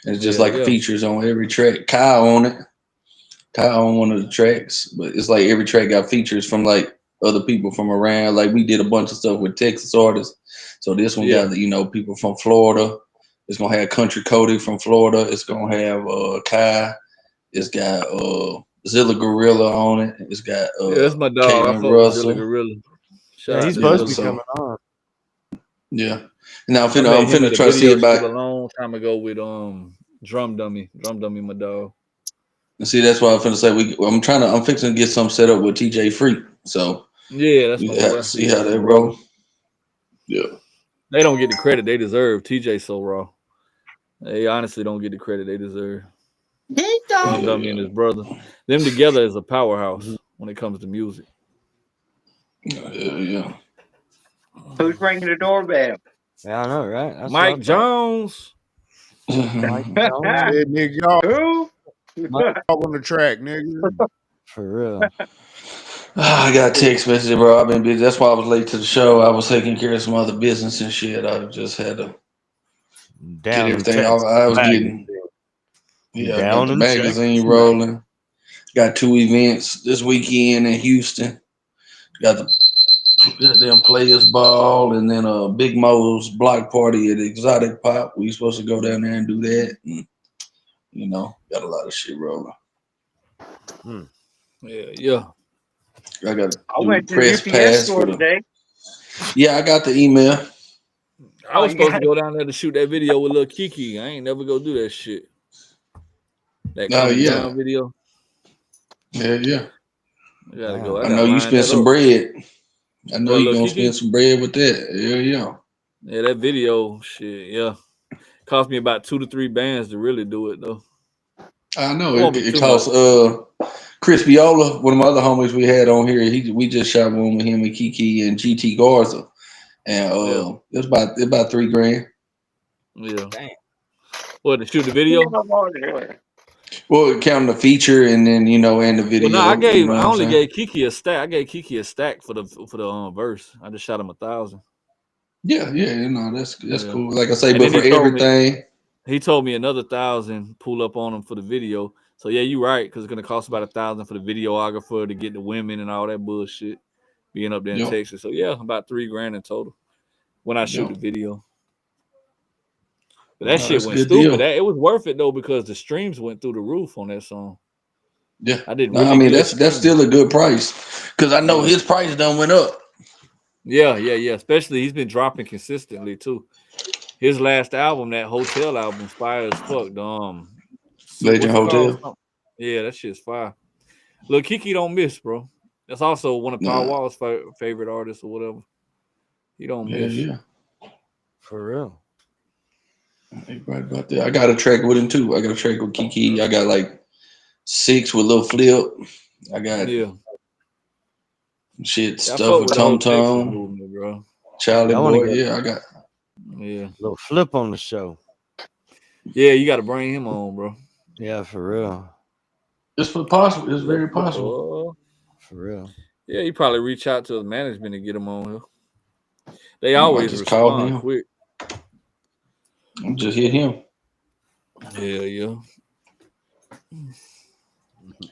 It's just features on every track. Kyle on it. Kyle on one of the tracks, but it's like every track got features from like other people from around. Like we did a bunch of stuff with Texas artists. So this one got people from Florida. It's gonna have Country Cody from Florida. It's gonna have Kai. It's got Zilla Gorilla on it. It's got that's my dog. I fuck with Zilla Gorilla. He's supposed to be coming on. Yeah. Now I'm finna try to see about a long time ago with Drum Dummy, my dog. And see, that's why I'm finna say I'm fixing to get some set up with TJ Freak. So yeah, that's see how that roll. Yeah. They don't get the credit they deserve. TJ so raw. They honestly don't get the credit they deserve. Young Dummy and his brother. Them together is a powerhouse when it comes to music. Yeah. Who's ringing the doorbell? Yeah, I know, right? That's Mike Jones. Mike Jones. Hey, nigga, y'all Who? on the track, nigga. For real. I got a text message, bro. I've been busy. That's why I was late to the show. I was taking care of some other business and shit. I just had to get everything off. I was getting, I got the magazine rolling. Got 2 events this weekend in Houston. Got the goddamn Players Ball and then Big Mo's block party at Exotic Pop. We supposed to go down there and do that. And, got a lot of shit rolling. Yeah. I got to I do went the to the press UPS pass store today. Yeah, I got the email. I was supposed to go down there to shoot that video with Lil Kiki. I ain't never go do that shit. That Chris Brown video. Yeah. I gotta go. I know you spent some bread. I know you gonna spend some bread with that. Yeah. Yeah, that video, shit, yeah. Cost me about 2 to 3 bands to really do it though. I know it costs Chris Viola, one of my other homies we had on here. We just shot one with him and Kiki and GT Garza. And it's about $3,000. Yeah. Damn. What, to shoot the video? Well, counting the feature and then and the video. Well, no, I only gave Kiki a stack. I gave Kiki a stack for the verse. I just shot him 1,000. Yeah, that's cool. Like I say, but for everything, he told me another 1,000 pull up on him for the video. So yeah, you're right, because it's gonna cost about 1,000 for the videographer to get the women and all that bullshit being up there in Texas. So yeah, about $3,000 in total when I shoot the video. But that shit went stupid. It was worth it though because the streams went through the roof on that song. Yeah, I did. Really good that's still a good price because I know his price done went up. Yeah. Especially he's been dropping consistently too. His last album, that Hotel album, fire as fuck. Legend Hotel. Yeah, that shit's fire. Look, Kiki don't miss, bro. That's also one of Power Wall's favorite artists or whatever. He don't miss. Yeah. For real. Right about that. I got a track with him too. I got a track with Kiki. I got like 6 with Lil Flip. I got stuff with Tom Tom, Charlie Boy. I got Little Flip on the show. Yeah, you got to bring him on, bro. Yeah, for real. It's possible. It's very possible. For real. Yeah, you probably reach out to the management and get him on here. They always respond quick. I'm just hit him. Yeah.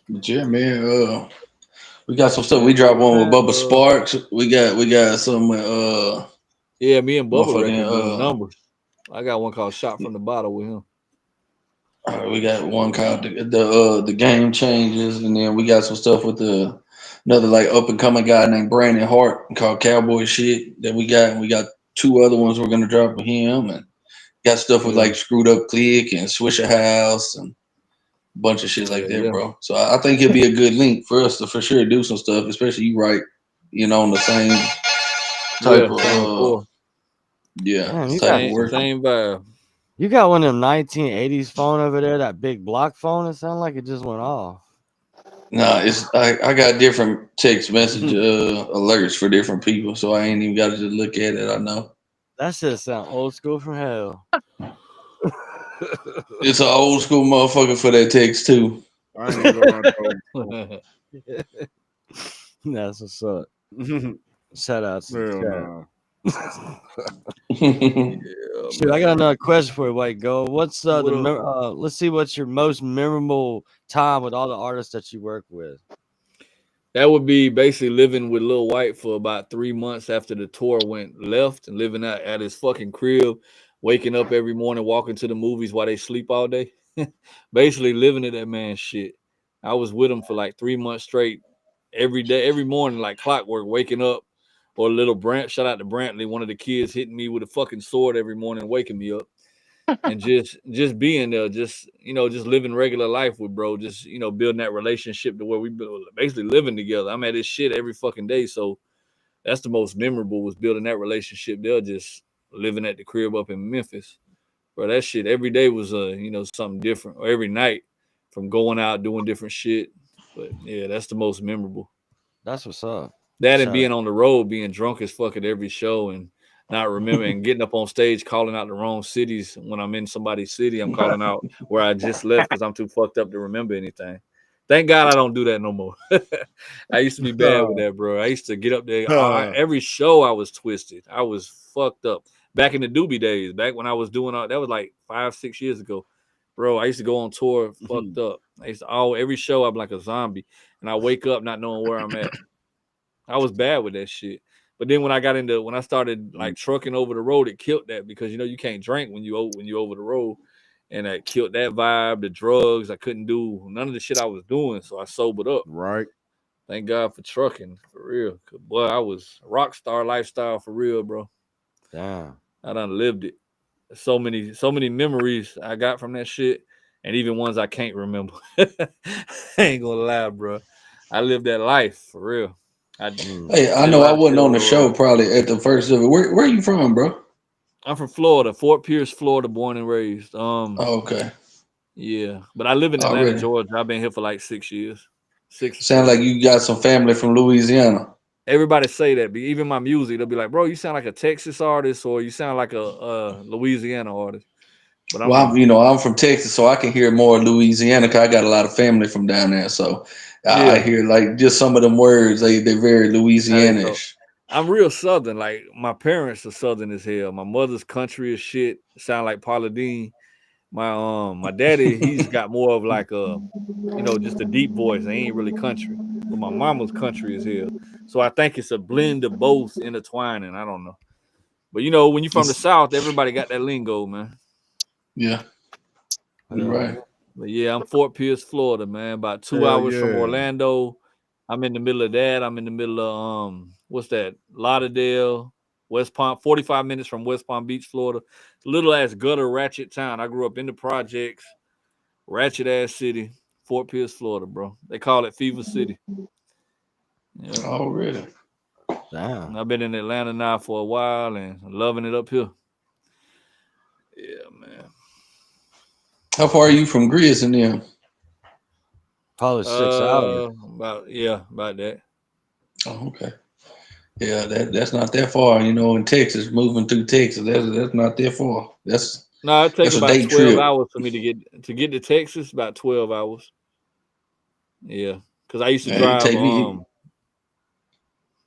But yeah, man. We got some stuff. We dropped one with Bubba Sparks. We got some. Yeah, me and Bubba reckon numbers. I got one called "Shot from the Bottle" with him. We got one called the Game Changes, and then we got some stuff with another like up and coming guy named Brandon Hart called Cowboy Shit that we got. And we got 2 other ones we're gonna drop with him, and got stuff with like Screwed Up Click and Swisher House and a bunch of shit like that, bro. So I think it'd be a good link for us to for sure do some stuff, especially you on the same type of type of work. Same vibe. You got one of them 1980s phone over there, that big block phone. It sounded like it just went off. Nah, I got different text message alerts for different people, so I ain't even got to just look at it. I know. That shit sound old school from hell. It's an old school motherfucker for that text too. I ain't even That's what's up. Shout out to Shoot, I got another question for you, White Gold. What's let's see what's your most memorable time with all the artists that you work with? That would be basically living with Lil White for about 3 months after the tour went left and living at his fucking crib, waking up every morning, walking to the movies while they sleep all day. Basically living at that man's shit. I was with him for like 3 months straight, every day, every morning, like clockwork, waking up. Or little Brant, shout out to Brantley, one of the kids hitting me with a fucking sword every morning, waking me up. And just being there, just living regular life with bro, just building that relationship to where we basically living together. I'm at this shit every fucking day, so that's the most memorable, was building that relationship. They're just living at the crib up in Memphis. Bro, that shit every day was something different, or every night from going out doing different shit. But yeah, that's the most memorable. That's what's up. That and being on the road, being drunk as fuck at every show and not remembering, getting up on stage, calling out the wrong cities. When I'm in somebody's city, I'm calling out where I just left because I'm too fucked up to remember anything. Thank God I don't do that no more. I used to be bad with that, bro. I used to get up there. Every show I was twisted. I was fucked up. Back in the Doobie days, back when I was doing all that, was like 5-6 years ago. Bro, I used to go on tour fucked up. I used to every show I'm like a zombie. And I wake up not knowing where I'm at. I was bad with that shit. But then when I started like trucking over the road, it killed that, because you can't drink when you over the road. And that killed that vibe, the drugs. I couldn't do none of the shit I was doing. So I sobered up. Right. Thank God for trucking, for real. Boy, I was rock star lifestyle for real, bro. Damn. I done lived it. So many memories I got from that shit, and even ones I can't remember. I ain't gonna lie, bro. I lived that life for real. Hey, I know I wasn't on the show probably at the first of it. Where are you from, bro? I'm from Florida, Fort Pierce, Florida, born and raised. Okay. Yeah, but I live in Atlanta, Georgia. I've been here for like 6 years. Sound like you got some family from Louisiana. Everybody say that, but even my music, they'll be like, "Bro, you sound like a Texas artist, or you sound like a Louisiana artist." But I'm from Texas, so I can hear more Louisiana because I got a lot of family from down there. So I hear like just some of them words. They're very Louisiana-ish. I'm real Southern. Like my parents are Southern as hell. My mother's country as shit. Sound like Paula Deen. My daddy, he's got more of like just a deep voice. They ain't really country. But my mama's country as hell. So I think it's a blend of both intertwining. I don't know. But when you're from the South, everybody got that lingo, man. Yeah. Right. But yeah, I'm Fort Pierce, Florida, man. About 2 hours from Orlando. I'm in the middle of that. I'm in the middle of what's that? Lauderdale, West Palm, 45 minutes from West Palm Beach, Florida. Little ass gutter ratchet town. I grew up in the projects, ratchet ass city, Fort Pierce, Florida, bro. They call it Fever City. Yeah. Oh, really? Damn. I've been in Atlanta now for a while and loving it up here. Yeah, man. How far are you from Grizz and them? Probably 6 hours. About that. Oh, okay. Yeah, that's not that far. In Texas, moving through Texas, that's not that far. It takes about 12 hours for me to get to Texas. About 12 hours. Yeah, because I used to drive.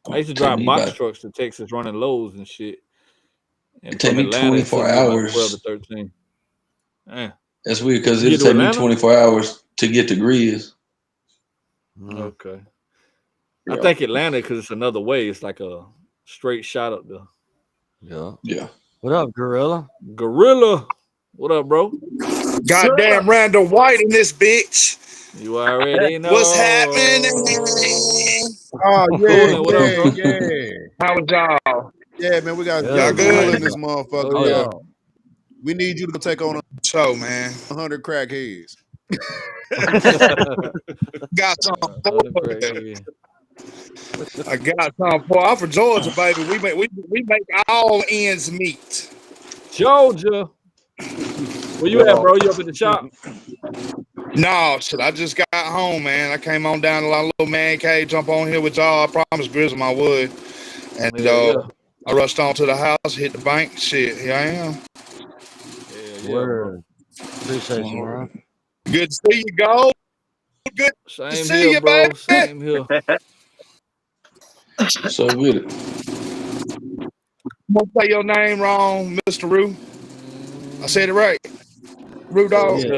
I used to drive box trucks to Texas, running loads and shit. And it take me 24 hours. 12 to 13. That's weird because it take me 24 hours to get to Grizz. Okay. I think Atlanta, because it's another way. It's like a straight shot up there. Yeah. What up, Gorilla? What up, bro? Goddamn Randall White in this bitch. You already know. What's happening? Oh, yeah, What up, bro? yeah. How was y'all? Yeah, man, we got good in this motherfucker. Oh, yeah. We need you to take on a show, man. 100 crackheads. Got some. I got some. Boy, I'm from Georgia, baby. We make all ends meet. Georgia. Where you at, bro? You up in the shop? No, shit. I just got home, man. I came on down to a little man cave, jump on here with y'all. I promised Grizzle I would. And I rushed on to the house, hit the bank. Shit, here I am. Word. Appreciate you, bro. Good to see you, Gold. Good Same to see here, you, bro. baby. Same here. So with it. I'm gonna say your name wrong, Mr. Rue. I said it right. Rue Dog. Where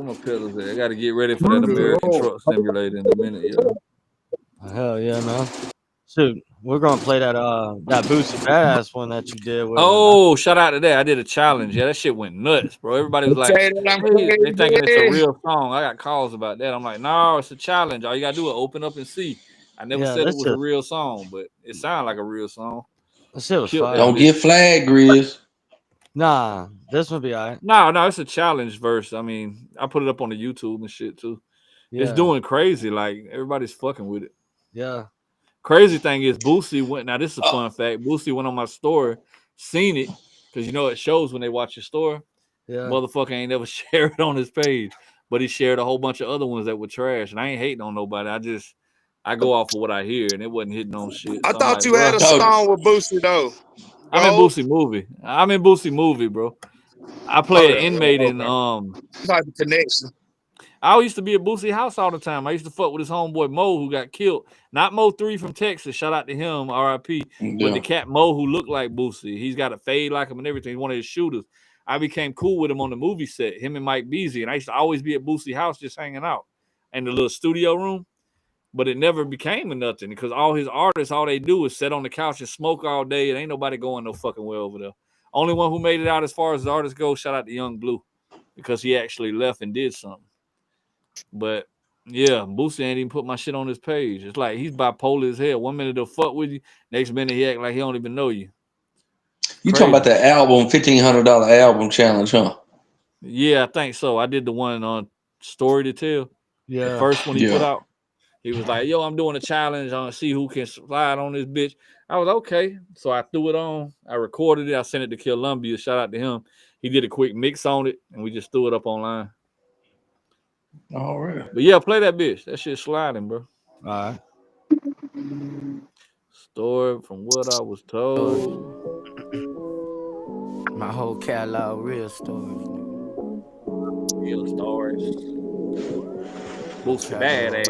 my pedals at? I got to get ready for that American Truck Simulator in a minute, Hell yeah, man. Shoot, we're gonna play that Boosie Badass one that you did with shout out to that. I did a challenge. Yeah, that shit went nuts, bro. Everybody was like, hey, they thinking it's a real song. I got calls about that. I'm like, no, it's a challenge. All you gotta do is open up and see. I never said it was a real song, but it sounded like a real song. That shit was fire. Don't get flagged, Grizz. Nah, this would be all right. No, it's a challenge verse. I mean, I put it up on the YouTube and shit too. Yeah. It's doing crazy. Like everybody's fucking with it. Yeah. Crazy thing is Boosie went. Now this is a fun fact. Boosie went on my story, seen it because you know it shows when they watch your store. Yeah. Motherfucker ain't never shared it on his page, but he shared a whole bunch of other ones that were trash. And I ain't hating on nobody. I go off of what I hear, and it wasn't hitting on shit. I So thought you had a song with Boosie though. I'm in Boosie movie, bro. I play an inmate in type of connection. I used to be at Boosie house all the time. I used to fuck with his homeboy Mo, who got killed. Not Mo 3 from Texas. Shout out to him, R.I.P. But the cat Mo, who looked like Boosie. He's got a fade like him and everything. He's one of his shooters. I became cool with him on the movie set, him and Mike Beasley. And I used to always be at Boosie house just hanging out in the little studio room. But it never became a nothing because all his artists, all they do is sit on the couch and smoke all day. And ain't nobody going no fucking well over there. Only one who made it out as far as the artists go, shout out to Young Blue because he actually left and did something. But yeah, Boosie ain't even put my shit on his page. It's like he's bipolar as hell. 1 minute he'll fuck with you, next minute he act like he don't even know you. You talking about that album, $1,500 album challenge, huh? Yeah, I think so. I did the one on Story to Tell. Yeah. The first one he put out. He was like, yo, I'm doing a challenge on see who can slide on this bitch. I was okay. So I threw it on. I recorded it. I sent it to Columbia. Shout out to him. He did a quick mix on it, and we just threw it up online. All right. But yeah, play that bitch. That shit sliding, bro. All right. Story from what I was told. My whole catalog, real stories. Real stories. Boosie badass.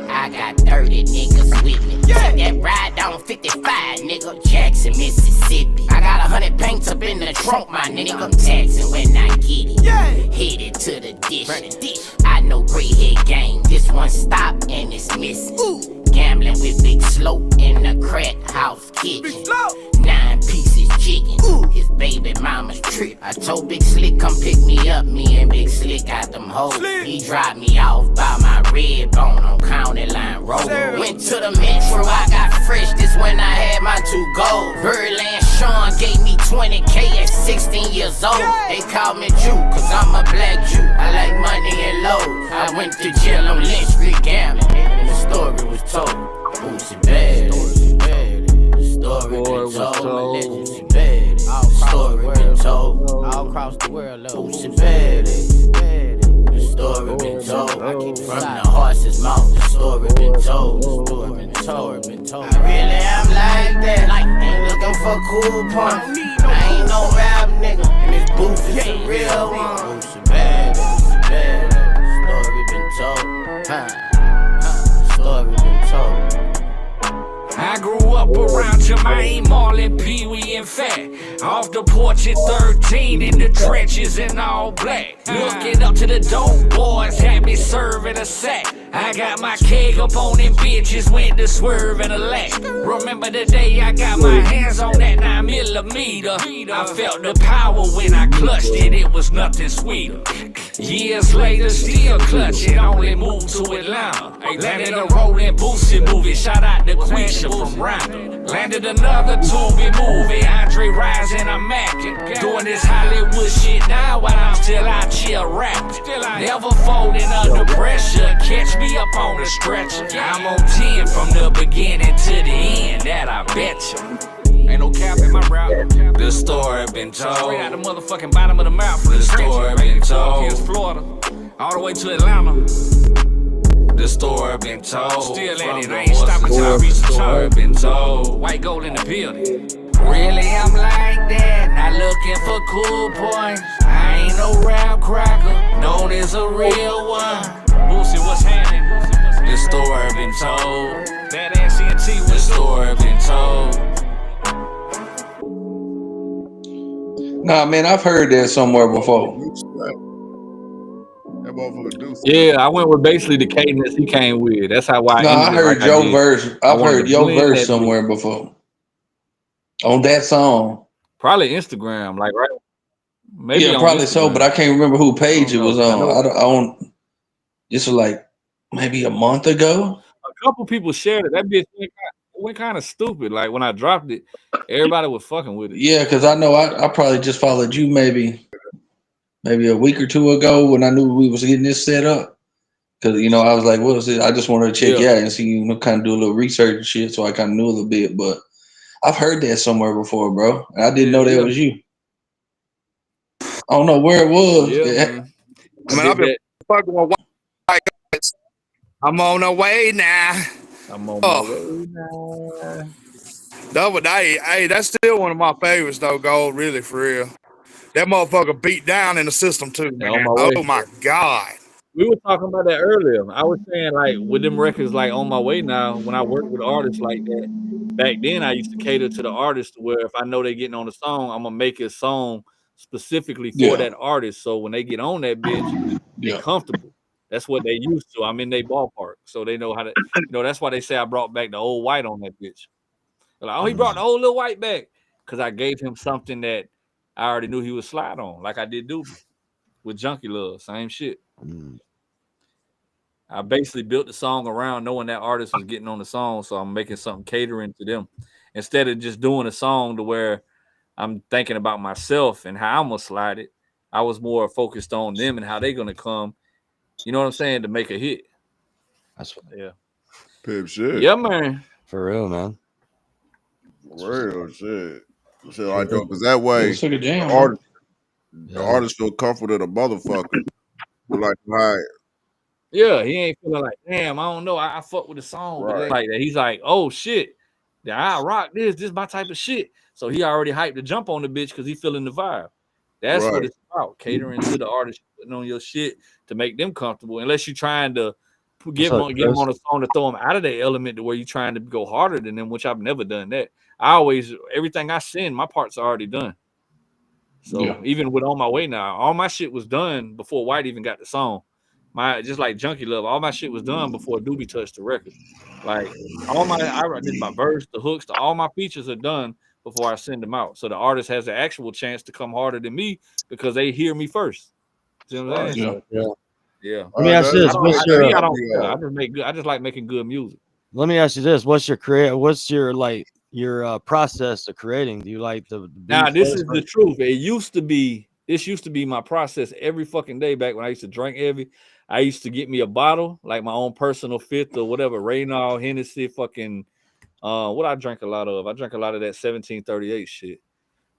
I got 30 niggas with me. Take that ride down 55, nigga. Jackson, Mississippi. I got 100 paints up in the trunk, my nigga. I'm taxing when I get it. Headed to the dish. I know gray head gang. This one stop and it's missing. Gambling with Big Slope in the crack house kitchen. 9 pieces chicken. His baby mama's trip. I told Big Slick come pick me up. Me and Big Slick got them hoes. He dropped me off by my red bone on County Line Road. Went to the Metro, I got fresh. This when I had my 2 gold. Birdland Sean gave me 20K at 16 years old. They call me Jew, cause I'm a black Jew. I like money and low. I went to jail on Lynch Street gambling. The story was told. Boosie bad. The story been told. Legends bad. The story been told. All across the world, Boosie bad. The story been told. From the horse's mouth, the story been told. I really am like that. Ain't looking for cool points. I ain't no rap nigga. And this booth is a real one. Boosie bad. Story been told. I grew up around Jermaine, Marlon, Pee Wee, and Fat. Off the porch at 13, in the trenches in all black. Looking up to the dope boys, had me serving a sack. I got my keg up on them bitches, went to swerve in a lack. Remember the day I got my hands on that 9mm. I felt the power when I clutched it, it was nothing sweeter. Years later, still clutching, only moved to Atlanta. Landed a rolling Boosie movie, shout out to Quisha from Rhonda. Landed another Tubi movie, Andre Rising, I'm acting. Doing this Hollywood shit now while I'm still out here rapping. Never folding under pressure, catch me up on the stretcher. I'm on 10 from the beginning to the end, that I bet you. Ain't no cap in my rap. The story been told. Straight out the motherfucking bottom of the mouth from the story been told. Florida, all the way to Atlanta. The story been told. Still at it, I ain't stopping till I reach the top. Been told. White gold in the building. Really, I'm like that. Not looking for cool points. I ain't no rap cracker. Known as a real one. Boosie, what's happening? The story been told. That ass CNT, the story been told. Nah, man, I've heard that somewhere before. That motherfucker do. Yeah, I went with basically the cadence he came with. That's how I heard your verse. I've heard your verse somewhere before. On that song. Probably Instagram, like right. Maybe yeah, probably Instagram. So, but I can't remember who page it was on. I don't. This was like maybe a month ago. A couple people shared it. That bitch went kind of stupid. Like when I dropped it, everybody was fucking with it. Yeah, because I know I probably just followed you maybe a week or two ago when I knew we was getting this set up. Cause I was like, what was it? I just wanted to check you out and see, kind of do a little research and shit, so I kind of knew a little bit. But I've heard that somewhere before, bro. And I didn't know that was you. I don't know where it was. Yeah, man. I mean, I've been fucking with white guys. I'm on the way now. I'm on my way now. Hey, that's still one of my favorites, though, Gold. Really, for real. That motherfucker beat down in the system, too, man. Oh, my God. We were talking about that earlier. I was saying, like, with them records, like, On My Way Now, when I worked with artists like that, back then I used to cater to the artist where if I know they're getting on the song, I'm going to make a song specifically for that artist. So when they get on that bitch, they're comfortable. That's what they used to. I'm in their ballpark. So they know how to, that's why they say I brought back the old white on that bitch. They're like, oh, he brought the old little white back. Because I gave him something that I already knew he would slide on, like I did Doobie with Junkie Love, same shit. I basically built the song around knowing that artist was getting on the song, so I'm making something catering to them instead of just doing a song to where I'm thinking about myself and how I'm gonna slide it. I was more focused on them and how they're gonna come. You know what I'm saying, to make a hit. That's yeah. Pimp shit. Yeah, man. For real, man. For real shit. Shit like that, because that way the artist feel comfortable to the motherfucker. Like, right. Yeah, he ain't feeling like, damn, I don't know. I fuck with the song, but it ain't like that. He's like, oh shit, I rock this. This is my type of shit. So he already hyped to jump on the bitch because he feeling the vibe. That's what it's about. Catering to the artist, putting on your shit to make them comfortable. Unless you're trying to get them on a song to throw them out of their element to where you're trying to go harder than them, which I've never done that. Everything I send, my parts are already done. So even with On My Way Now, all my shit was done before White even got the song. Just like Junkie Love, all my shit was done before Doobie touched the record. Like I did my verse, the hooks, all my features are done before I send them out. So the artist has the actual chance to come harder than me because they hear me first. See what I'm saying? Yeah. Let me ask you this: I just like making good music. Let me ask you this: what's your process of creating? Do you like the beat? Now this is the truth. This used to be my process every fucking day back when I used to drink heavy. I used to get me a bottle, like my own personal fifth or whatever, Reynald, Hennessy, fucking what I drank a lot of. I drank a lot of that 1738 shit.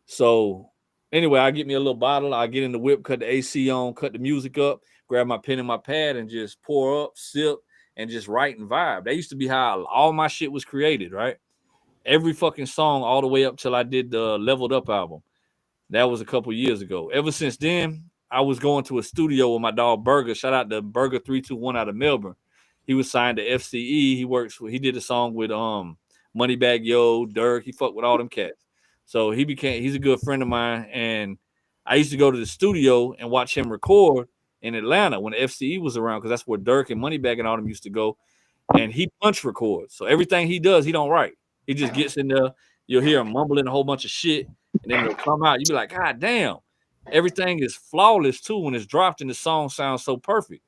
So anyway, I get me a little bottle, I get in the whip, cut the AC on, cut the music up, grab my pen and my pad and just pour up, sip, and just write and vibe. That used to be how all my shit was created, right? Every fucking song all the way up till I did the Leveled Up album. That was a couple years ago. Ever since then, I was going to a studio with my dog Burger. Shout out to Burger 321 out of Melbourne. He was signed to FCE. He did a song with Moneybagg Yo, Dirk. He fucked with all them cats. So he's a good friend of mine. And I used to go to the studio and watch him record in Atlanta when the FCE was around, because that's where Dirk and Moneybagg and all them used to go. And he punch records. So everything he does, he don't write. He just gets in there. You'll hear him mumbling a whole bunch of shit. And then it'll come out. You'll be like, God damn. Everything is flawless too when it's dropped and the song sounds so perfect.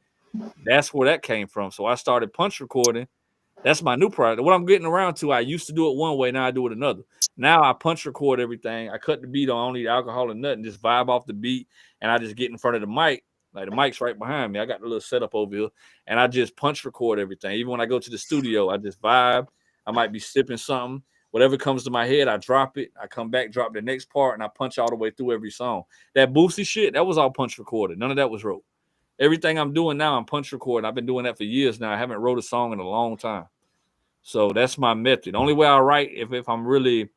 That's where that came from. So I started punch recording. That's my new product. What I'm getting around to, I used to do it one way, now I do it another. Now I punch record everything. I cut the beat on, I don't need alcohol or nothing, just vibe off the beat, and I just get in front of the mic. Like the mic's right behind me. I got the little setup over here, and I just punch record everything. Even when I go to the studio, I just vibe. I might be sipping something. Whatever comes to my head, I drop it. I come back, drop the next part, and I punch all the way through every song. That Boosie shit, that was all punch recorded. None of that was wrote. Everything I'm doing now, I'm punch recording. I've been doing that for years now. I haven't wrote a song in a long time. So that's my method. The only way I write, if I'm really,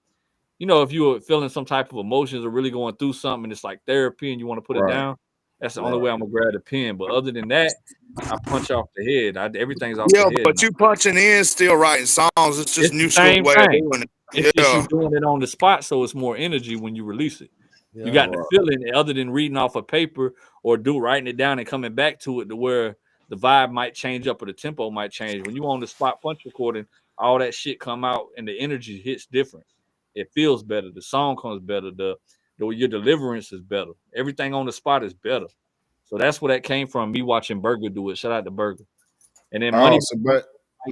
if you're feeling some type of emotions or really going through something and it's like therapy and you want to put it down, that's the only way I'm going to grab the pen. But other than that, I punch off the head. Everything's off the head. Yeah, but you punching in, still writing songs. It's just new same way thing. of doing it. It's just you doing it on the spot, so it's more energy when you release it. You got the feeling other than reading off a paper or writing it down and coming back to it to where the vibe might change up or the tempo might change. When you on the spot punch recording, all that shit come out and the energy hits different. It feels better. The song comes better. Your deliverance is better. Everything on the spot is better. So that's where that came from. Me watching Burger do it. Shout out to Burger. And then money like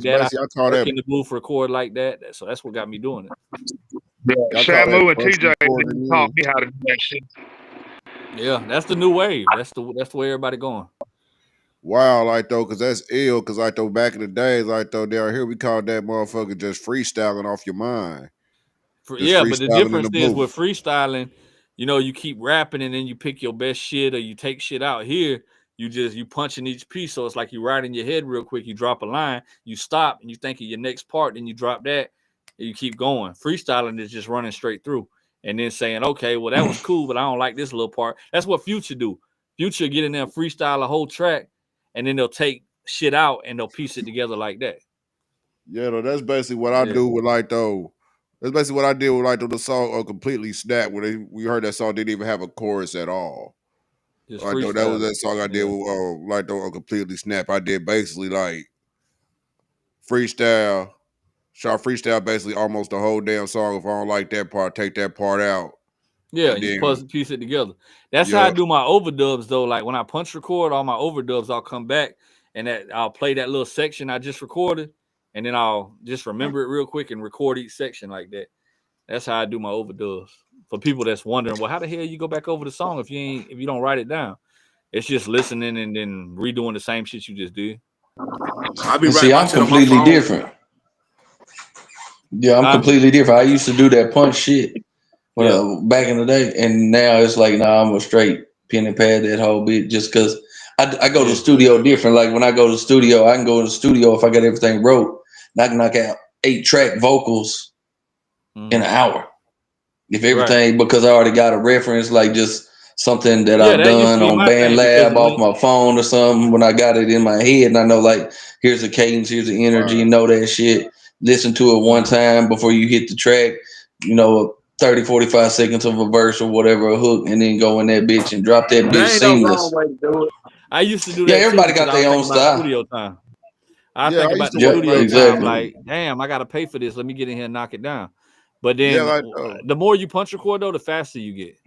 that. I work in the booth record like that. So that's what got me doing it. Yeah, Shamu and TJ taught me how to do that shit. Yeah, that's the new wave. That's the way everybody going. wild, like though, because that's ill. Because like though, back in the days, like though, down here we called that motherfucker just freestyling off your mind. Yeah, but the freestyling in difference the is booth. with freestyling, you know, you keep rapping and then you pick your best shit or you take shit out. Here, you punching each piece. So it's like you write in your head real quick, you drop a line, you stop and you think of your next part, then you drop that and you keep going. Freestyling is just running straight through and then saying, okay, well, that was cool, but I don't like this little part. That's what Future do. Future get in there, freestyle a whole track, and then they'll take shit out and they'll piece it together like that. Yeah, though, that's basically what I do with like though. That's basically what I did with like the song Completely Snap, where we heard that song didn't even have a chorus at all. Just like though, that was that song I did with like though Completely Snap. I did basically like freestyle. Freestyle basically almost the whole damn song. If I don't like that part, take that part out. Yeah, you puzzle piece it together. That's how I do my overdubs though. Like when I punch record all my overdubs, I'll come back and I'll play that little section I just recorded, and then I'll just remember it real quick and record each section like that. That's how I do my overdubs. For people that's wondering, well, how the hell you go back over the song if you don't write it down? It's just listening and then redoing the same shit you just did. I'm completely different. Yeah, I'm completely different. I used to do that punch shit back in the day, and now it's like, nah, I'm a straight pen and pad that whole bit just because I go to the studio different. Like when I go to the studio, I can go to the studio if I got everything wrote, and I can knock out 8-track vocals in an hour. If everything, because I already got a reference, like just something that I've done on BandLab off my phone or something, when I got it in my head and I know like, here's the cadence, here's the energy, you know that shit. Listen to it one time before you hit the track, you know, 30, 45 seconds of a verse or whatever, a hook, and then go in that bitch and drop that bitch seamless. I used to do that. Everybody too, got their own style. Studio time. I think about the studio time like, damn, I gotta pay for this. Let me get in here and knock it down. But then the more you punch record though, the faster you get.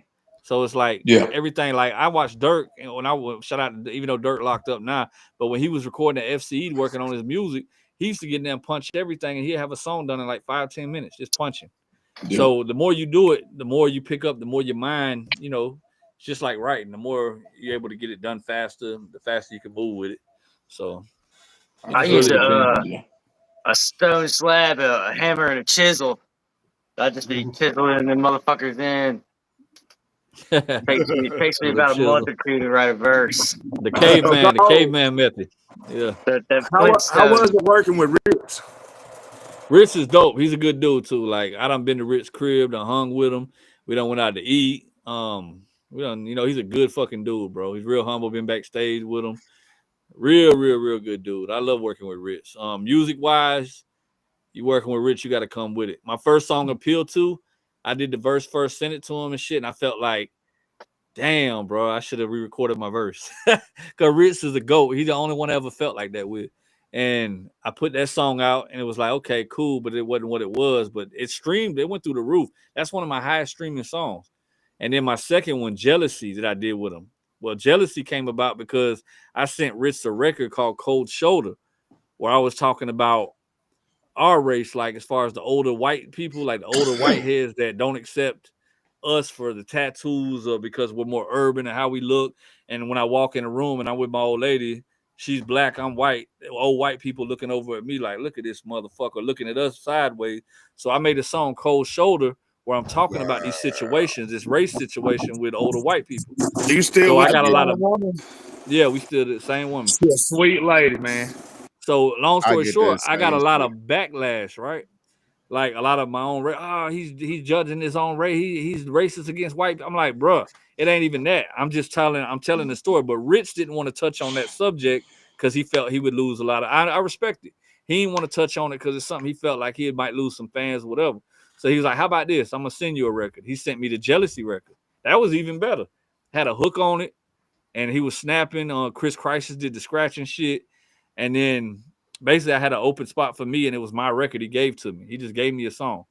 So it's like everything. Like I watched Dirk, and when I would shout out, even though Dirk locked up now, but when he was recording at FCE working on his music, he used to get in there and punch everything, and he'd have a song done in like 5-10 minutes, just punching. Yeah. So the more you do it, the more you pick up, the more your mind, you know, it's just like writing. The more you're able to get it done faster, the faster you can move with it. So I use a stone slab, a hammer, and a chisel. I just be chiseling them motherfuckers in. It takes me about a month or two to write a verse. The caveman method. Yeah. How was it working with Rich? Rich is dope. He's a good dude too. Like I done been to Rich's crib, done hung with him. We done went out to eat. We done, you know, he's a good fucking dude, bro. He's real humble. Been backstage with him. Real good dude. I love working with Rich. Music wise, you working with Rich, you got to come with it. My first song, Appeal To, I did the verse first, sent it to him and shit, and I felt like, damn, bro, I should have re-recorded my verse. Because Rich is a GOAT. He's the only one I ever felt like that with. And I put that song out, and it was like, okay, cool, but it wasn't what it was. But it streamed. It went through the roof. That's one of my highest streaming songs. And then my second one, Jealousy, that I did with him. Well, Jealousy came about because I sent Rich a record called Cold Shoulder, where I was talking about our race, like as far as the older white people, like the older whiteheads that don't accept us for the tattoos or because we're more urban and how we look. And when I walk in a room and I'm with my old lady, she's black, I'm white, old white people looking over at me like, look at this motherfucker looking at us sideways. So I made a song Cold Shoulder where I'm talking about these situations, this race situation with older white people. Do you still? So I got a lot of yeah, we still the same woman. She's a sweet lady, man. So long story short, I got a lot of backlash, right? Like a lot of my own race. He's judging his own race. He's racist against white. I'm like, bruh, it ain't even that. I'm telling the story. But Rich didn't want to touch on that subject because he felt he would lose a lot of. I respect it. He didn't want to touch on it because it's something he felt like he might lose some fans or whatever. So he was like, how about this? I'm gonna send you a record. He sent me the Jealousy record. That was even better. Had a hook on it, and he was snapping. Chris Crisis did the scratching shit. And then basically I had an open spot for me, and it was my record he gave to me. He just gave me a song.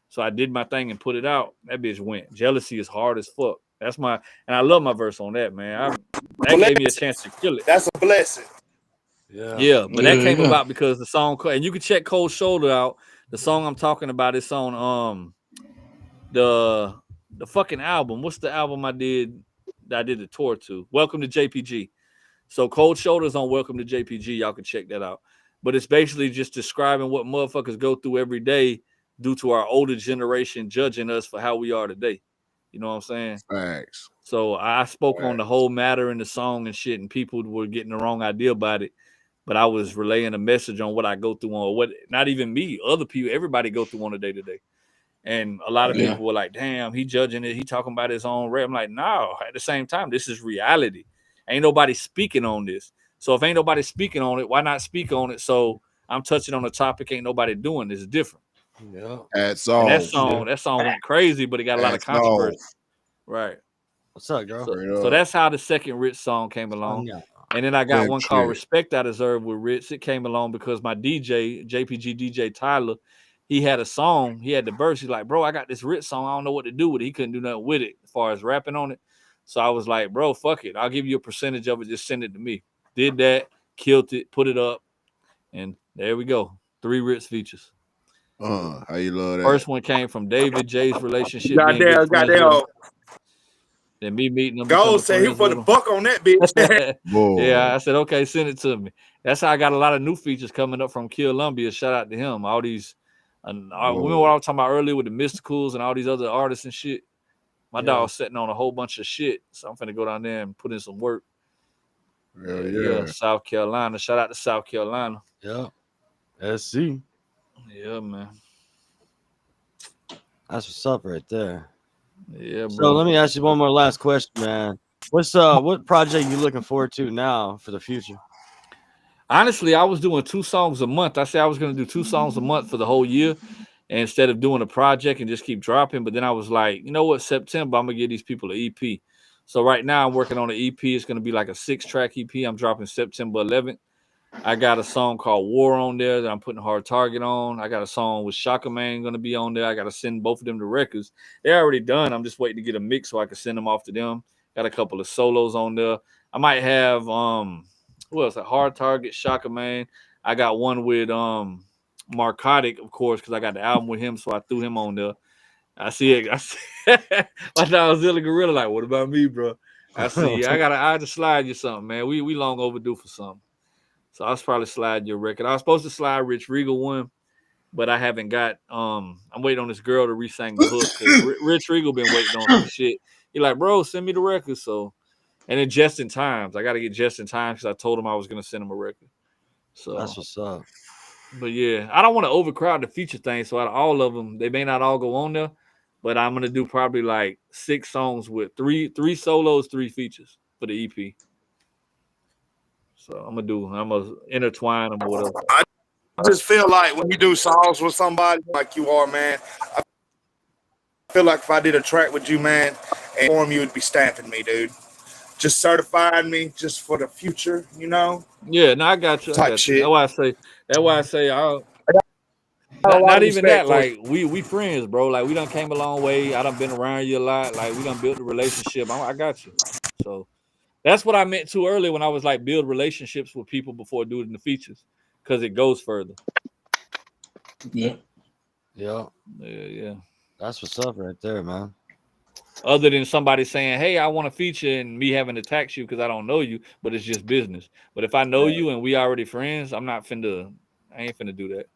So I did my thing and put it out. That bitch went. Jealousy is hard as fuck. And I love my verse on that, man. That gave me a chance to kill it. That's a blessing. Yeah, but that came about because the song, and you can check Cold Shoulder out. The song I'm talking about is on the fucking album. What's the album I did the tour to? Welcome to JPG. So Cold Shoulders on Welcome to JPG. Y'all can check that out. But it's basically just describing what motherfuckers go through every day due to our older generation judging us for how we are today. You know what I'm saying? Facts. So I spoke on the whole matter in the song and shit, and people were getting the wrong idea about it. But I was relaying a message on what I go through on what, not even me, other people, everybody go through on a day to day. And a lot of people were like, damn, he judging it. He talking about his own rap. I'm like, no, at the same time, this is reality. Ain't nobody speaking on this. So if ain't nobody speaking on it, why not speak on it? So I'm touching on a topic ain't nobody doing. It's different. Yeah. That's all. And that song went crazy, but it got a lot of controversy. Right. What's up, girl? So that's how the second Rich song came along. And then I got one called Respect I Deserve with Rich. It came along because my DJ, JPG DJ Tyler, he had a song. He had the verse. He's like, bro, I got this Rich song. I don't know what to do with it. He couldn't do nothing with it as far as rapping on it. So I was like, bro, fuck it. I'll give you a percentage of it. Just send it to me. Did that, killed it, put it up. And there we go. 3 Rich features. How you love that? First one came from David J's relationship. Goddamn. Then me meeting him. Go say he put a buck on that bitch. Yeah, I said, okay, send it to me. That's how I got a lot of new features coming up from Columbia. Shout out to him. All these, remember what I was talking about earlier with the Mysticals and all these other artists and shit? My dog's sitting on a whole bunch of shit. So I'm finna go down there and put in some work. Yeah, South Carolina. Shout out to South Carolina. Yeah. SC. Yeah, man. That's what's up right there. Yeah, bro. So let me ask you one more last question, man. What project you looking forward to now for the future? Honestly, I was doing 2 songs a month. I said I was going to do 2 songs a month for the whole year instead of doing a project and just keep dropping. But then I was like, you know what? September, I'm going to give these people an EP. So right now I'm working on an EP. It's going to be like a 6-track EP. I'm dropping September 11th. I got a song called War on there that I'm putting Hard Target on. I got a song with Shaka Man going to be on there. I got to send both of them to records. They're already done. I'm just waiting to get a mix so I can send them off to them. Got a couple of solos on there. I might have who else? Hard Target, Shaka Man. I got one with Marcotic, of course, because I got the album with him, so I threw him on there. I see it. My dog Zilla Gorilla like, what about me, bro? I see. I had to slide you something, man. We long overdue for something. So I was probably slide your record. I was supposed to slide Rich Regal one, but I haven't got. I'm waiting on this girl to re-sing the hook because Rich Regal been waiting on some shit. He like, bro, send me the record. So, and then Just in Times, I got to get Just in Time because I told him I was gonna send him a record. So that's what's up. But yeah, I don't want to overcrowd the feature thing. So out of all of them, they may not all go on there, but I'm gonna do probably like 6 songs with three solos, 3 features for the EP. So I'm gonna intertwine them or whatever. I just feel like when you do songs with somebody like you are, man, I feel like if I did a track with you, man, and form, you would be stamping me, dude. Just certifying me just for the future, you know? Yeah, no, I got you. Type shit. That's why I say not even that. Like we friends, bro. Like we done came a long way. I done been around you a lot. Like we done built a relationship. I got you. So that's what I meant to earlier when I was like build relationships with people before doing the features, because it goes further. Yeah. That's what's up right there, man. Other than somebody saying, hey, I want to feature, and me having to tax you because I don't know you, but it's just business. But if I know you and we already friends, I ain't finna do that.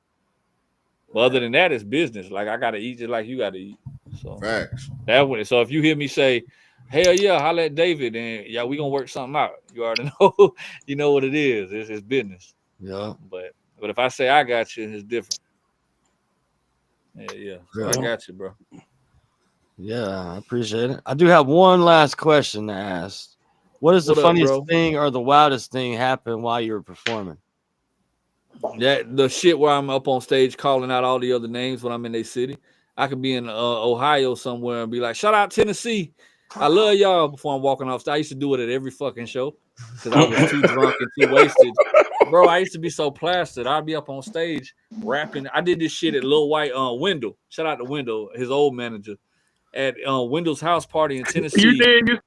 But other than that, it's business. Like I gotta eat just like you gotta eat. So facts. So if you hear me say, hell yeah, holla at David, and yeah, we gonna work something out. You already know, you know what it is. It's business. Yeah. But if I say I got you, it's different. Yeah. So I got you, bro. Yeah, I appreciate it. I do have one last question to ask. What is the funniest thing or the wildest thing happened while you were performing? The shit where I'm up on stage calling out all the other names when I'm in their city. I could be in Ohio somewhere and be like, shout out Tennessee. I love y'all before I'm walking off stage. I used to do it at every fucking show because I was too drunk and too wasted. Bro, I used to be so plastered. I'd be up on stage rapping. I did this shit at Lil White Wendell. Shout out to Wendell, his old manager. At Wendell's house party in Tennessee. You did.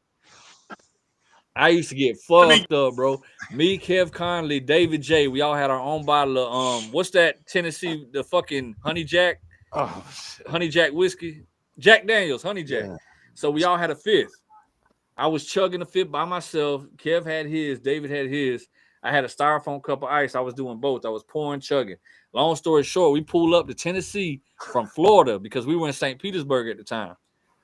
I used to get fucked up, bro. Me, Kev Conley, David J. We all had our own bottle of what's that Tennessee, the fucking Honey Jack? Honey Jack whiskey. Jack Daniels, Honey Jack. Yeah. So we all had a 5th. I was chugging a fifth by myself. Kev had his. David had his. I had a styrofoam cup of ice. I was doing both. I was pouring, chugging. Long story short, we pulled up to Tennessee from Florida because we were in St. Petersburg at the time.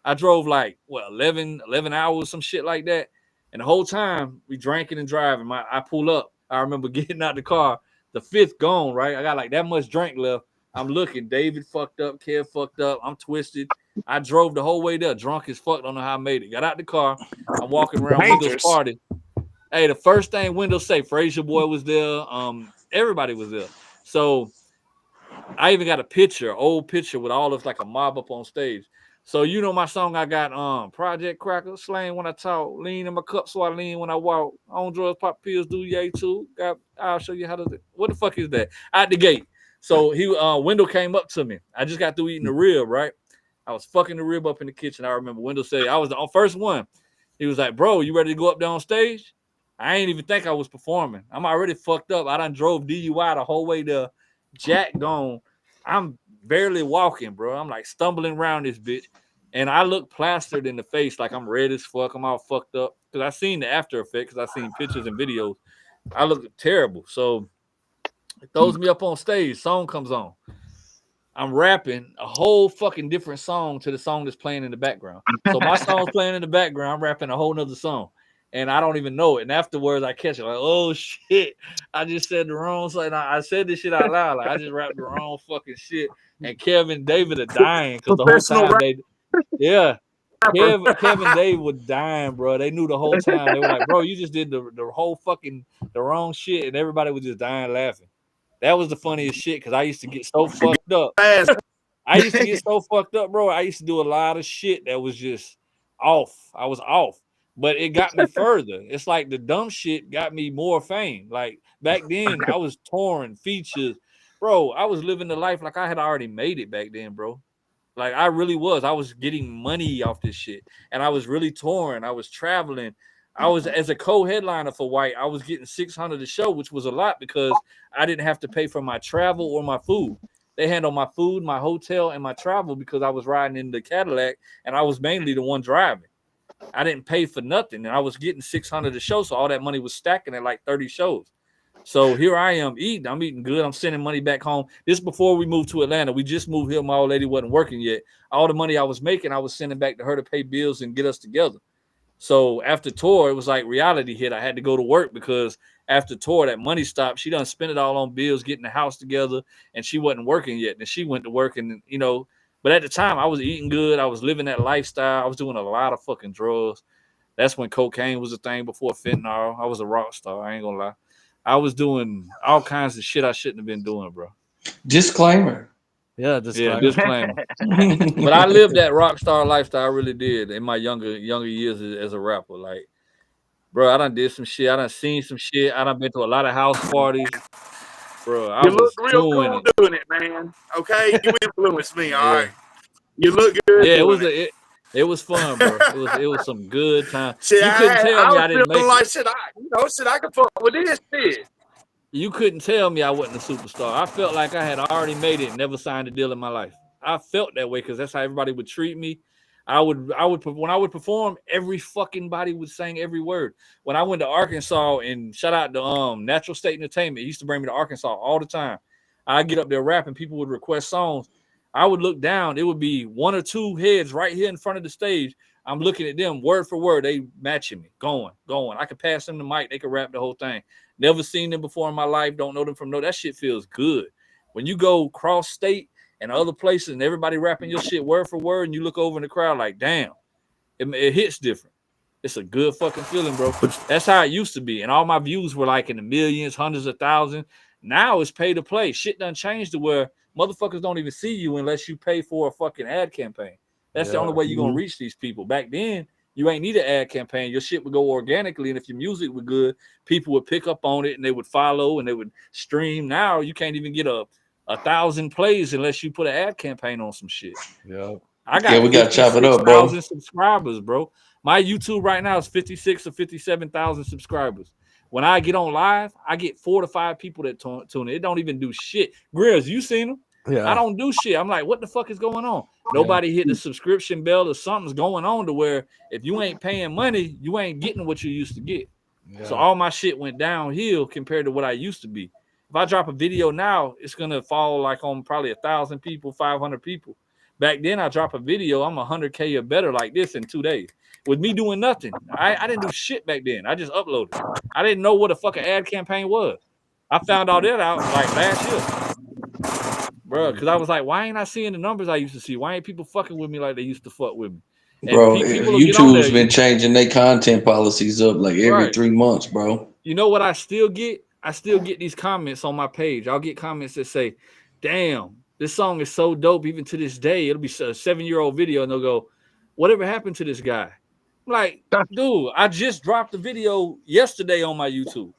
I drove like, 11 hours, some shit like that. And the whole time, we drinking and driving. I pull up. I remember getting out the car. The fifth gone, right? I got like that much drink left. I'm looking. David fucked up. Kev fucked up. I'm twisted. I drove the whole way there, drunk as fuck. Don't know how I made it. Got out the car. I'm walking around Windows party. Hey, the first thing Windows say, Frazier Boy was there. Everybody was there. So I even got a picture, old picture with all of like a mob up on stage. So you know my song I got Project Cracker, slang when I talk, lean in my cup so I lean when I walk. On drugs, pop pills, do yay too. I'll show you how to. What the fuck is that? Out the gate. So Wendell came up to me. I just got through eating the rib, right? I was fucking the rib up in the kitchen. I remember Wendell said I was the first one. He was like, "Bro, you ready to go up there on stage?" I ain't even think I was performing. I'm already fucked up. I done drove DUI the whole way there. Jack gone. I'm barely walking, bro. I'm like stumbling around this bitch. And I look plastered in the face like I'm red as fuck. I'm all fucked up. Because I seen the after effect, because I seen pictures and videos. I look terrible. So it throws me up on stage. Song comes on. I'm rapping a whole fucking different song to the song that's playing in the background. So my song's playing in the background. I'm rapping a whole nother song. And I don't even know it. And afterwards, I catch it like, oh shit, I just said the wrong thing. I said this shit out loud. Like I just rapped the wrong fucking shit. And Kevin and David are dying because the whole time Kevin and Dave were dying, bro. They knew the whole time. They were like, bro, you just did the whole fucking the wrong shit, and everybody was just dying laughing. That was the funniest shit because I used to get so fucked up. I used to get so fucked up, bro. I used to do a lot of shit that was just off. I was off. But it got me further. It's like the dumb shit got me more fame. Like back then, I was touring features. Bro, I was living the life like I had already made it back then, bro. Like I really was. I was getting money off this shit. And I was really touring. I was traveling. I was as a co-headliner for White. I was getting $600 a show, which was a lot because I didn't have to pay for my travel or my food. They handled my food, my hotel, and my travel because I was riding in the Cadillac and I was mainly the one driving. I didn't pay for nothing, and I was getting $600 a show, so all that money was stacking at like 30 shows. So here I am eating. I'm eating good. I'm sending money back home. This before we moved to Atlanta. We just moved here. My old lady wasn't working yet. All the money I was making, I was sending back to her to pay bills and get us together. So after tour, it was like reality hit. I had to go to work because after tour, that money stopped. She done spent it all on bills, getting the house together, and she wasn't working yet. And she went to work, and but at the time, I was eating good. I was living that lifestyle. I was doing a lot of fucking drugs. That's when cocaine was a thing before fentanyl. I was a rock star. I ain't gonna lie. I was doing all kinds of shit I shouldn't have been doing, bro. Disclaimer. Yeah, disclaimer. But I lived that rock star lifestyle. I really did in my younger years as a rapper. Like, bro, I done did some shit. I done seen some shit. I done been to a lot of house parties. Bro, I was doing it, man. Okay, you influenced me. All right, you look good. Yeah, it was fun, bro. It was some good time. You couldn't tell me I didn't make it. I can fuck with this shit. You couldn't tell me I wasn't a superstar. I felt like I had already made it and never signed a deal in my life. I felt that way because that's how everybody would treat me. I would when I would perform, every fucking body would sing every word. When I went to Arkansas, and shout out to Natural State Entertainment, he used to bring me to Arkansas all the time. I'd get up there rapping, people would request songs. I would look down, it would be one or two heads right here in front of the stage. I'm looking at them word for word, they matching me, going. I could pass them the mic, they could rap the whole thing. Never seen them before in my life, don't know them from that shit feels good. When you go cross state and other places and everybody rapping your shit word for word and you look over in the crowd like, damn, it hits different. It's a good fucking feeling, bro. That's how it used to be. And all my views were like in the millions, hundreds of thousands. Now it's pay to play. Shit done changed to where motherfuckers don't even see you unless you pay for a fucking ad campaign. That's the only way you're going to reach these people. Back then, you ain't need an ad campaign. Your shit would go organically. And if your music was good, people would pick up on it and they would follow and they would stream. Now you can't even get a 1,000 plays unless you put an ad campaign on some shit. Yeah. We got to chop it up, bro. 1,000 subscribers, bro. My YouTube right now is 56 or 57,000 subscribers. When I get on live, I get 4 to 5 people that tune in. It don't even do shit. Grills, you seen them? Yeah. I don't do shit. I'm like, what the fuck is going on? Nobody hit the subscription bell or something's going on to where if you ain't paying money, you ain't getting what you used to get. Yeah. So all my shit went downhill compared to what I used to be. If I drop a video now, it's gonna fall like on probably 1,000 people, 500 people. Back then, I drop a video, I'm 100K or better like this in 2 days with me doing nothing. I didn't do shit back then. I just uploaded. I didn't know what a fucking ad campaign was. I found all that out like last year, bro. Because I was like, why ain't I seeing the numbers I used to see? Why ain't people fucking with me like they used to fuck with me? And Bro, people will get on YouTube's there. been changing their content policies up like every 3 months, bro. You know what I still get? I still get these comments on my page. I'll get comments that say, damn, this song is so dope even to this day. It'll be a 7-year-old video and they'll go, whatever happened to this guy? I'm like, dude, I just dropped the video yesterday on my YouTube.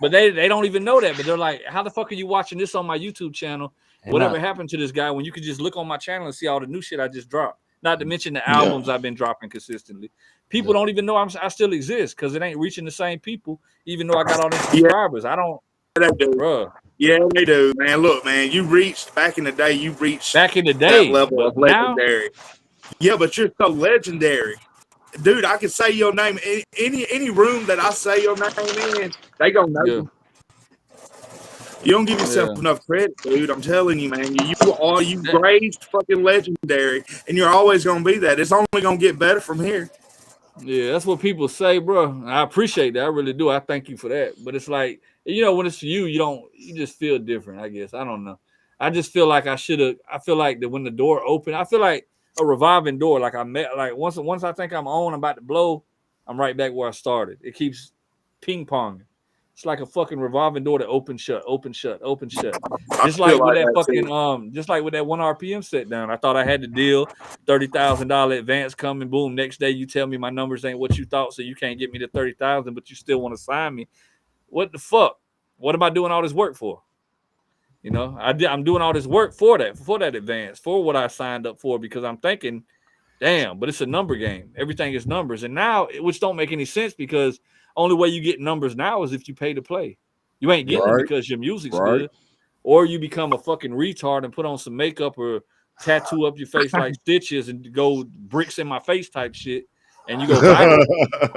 But they don't even know that. But they're like, how the fuck are you watching this on my YouTube channel? Whatever happened to this guy when you could just look on my channel and see all the new shit I just dropped? Not to mention the albums I've been dropping consistently. People don't even know I still exist because it ain't reaching the same people, even though I got all these subscribers. I don't, bro. Yeah, they do, man. Look, man, you reached back in the day. You reached back in the day that level of legendary. Yeah, but you're so legendary, dude. I can say your name any room that I say your name in, they gonna know you. You don't give yourself enough credit, dude. I'm telling you, man. You raised fucking legendary, and you're always gonna be that. It's only gonna get better from here. Yeah, that's what people say, bro. I appreciate that. I really do. I thank you for that. But it's like, when it's you, you just feel different, I guess. I don't know. I just feel like I feel like that when the door opened, I feel like a revolving door. Like once I think I'm about to blow, I'm right back where I started. It keeps ping ponging. It's like a fucking revolving door that open, shut, open, shut, open, shut. Just like with that fucking just like with that 1 RPM set down. I thought I had the deal, $30,000 advance coming, boom. Next day you tell me my numbers ain't what you thought, so you can't get me to 30,000, but you still want to sign me. What the fuck? What am I doing all this work for? I'm doing all this work for that advance, for what I signed up for, because I'm thinking, damn, but it's a number game. Everything is numbers. And now, which don't make any sense, because only way you get numbers now is if you pay to play. You ain't getting them because your music's good. Or you become a fucking retard and put on some makeup or tattoo up your face like Stitches and go bricks in my face type shit, and you go viral.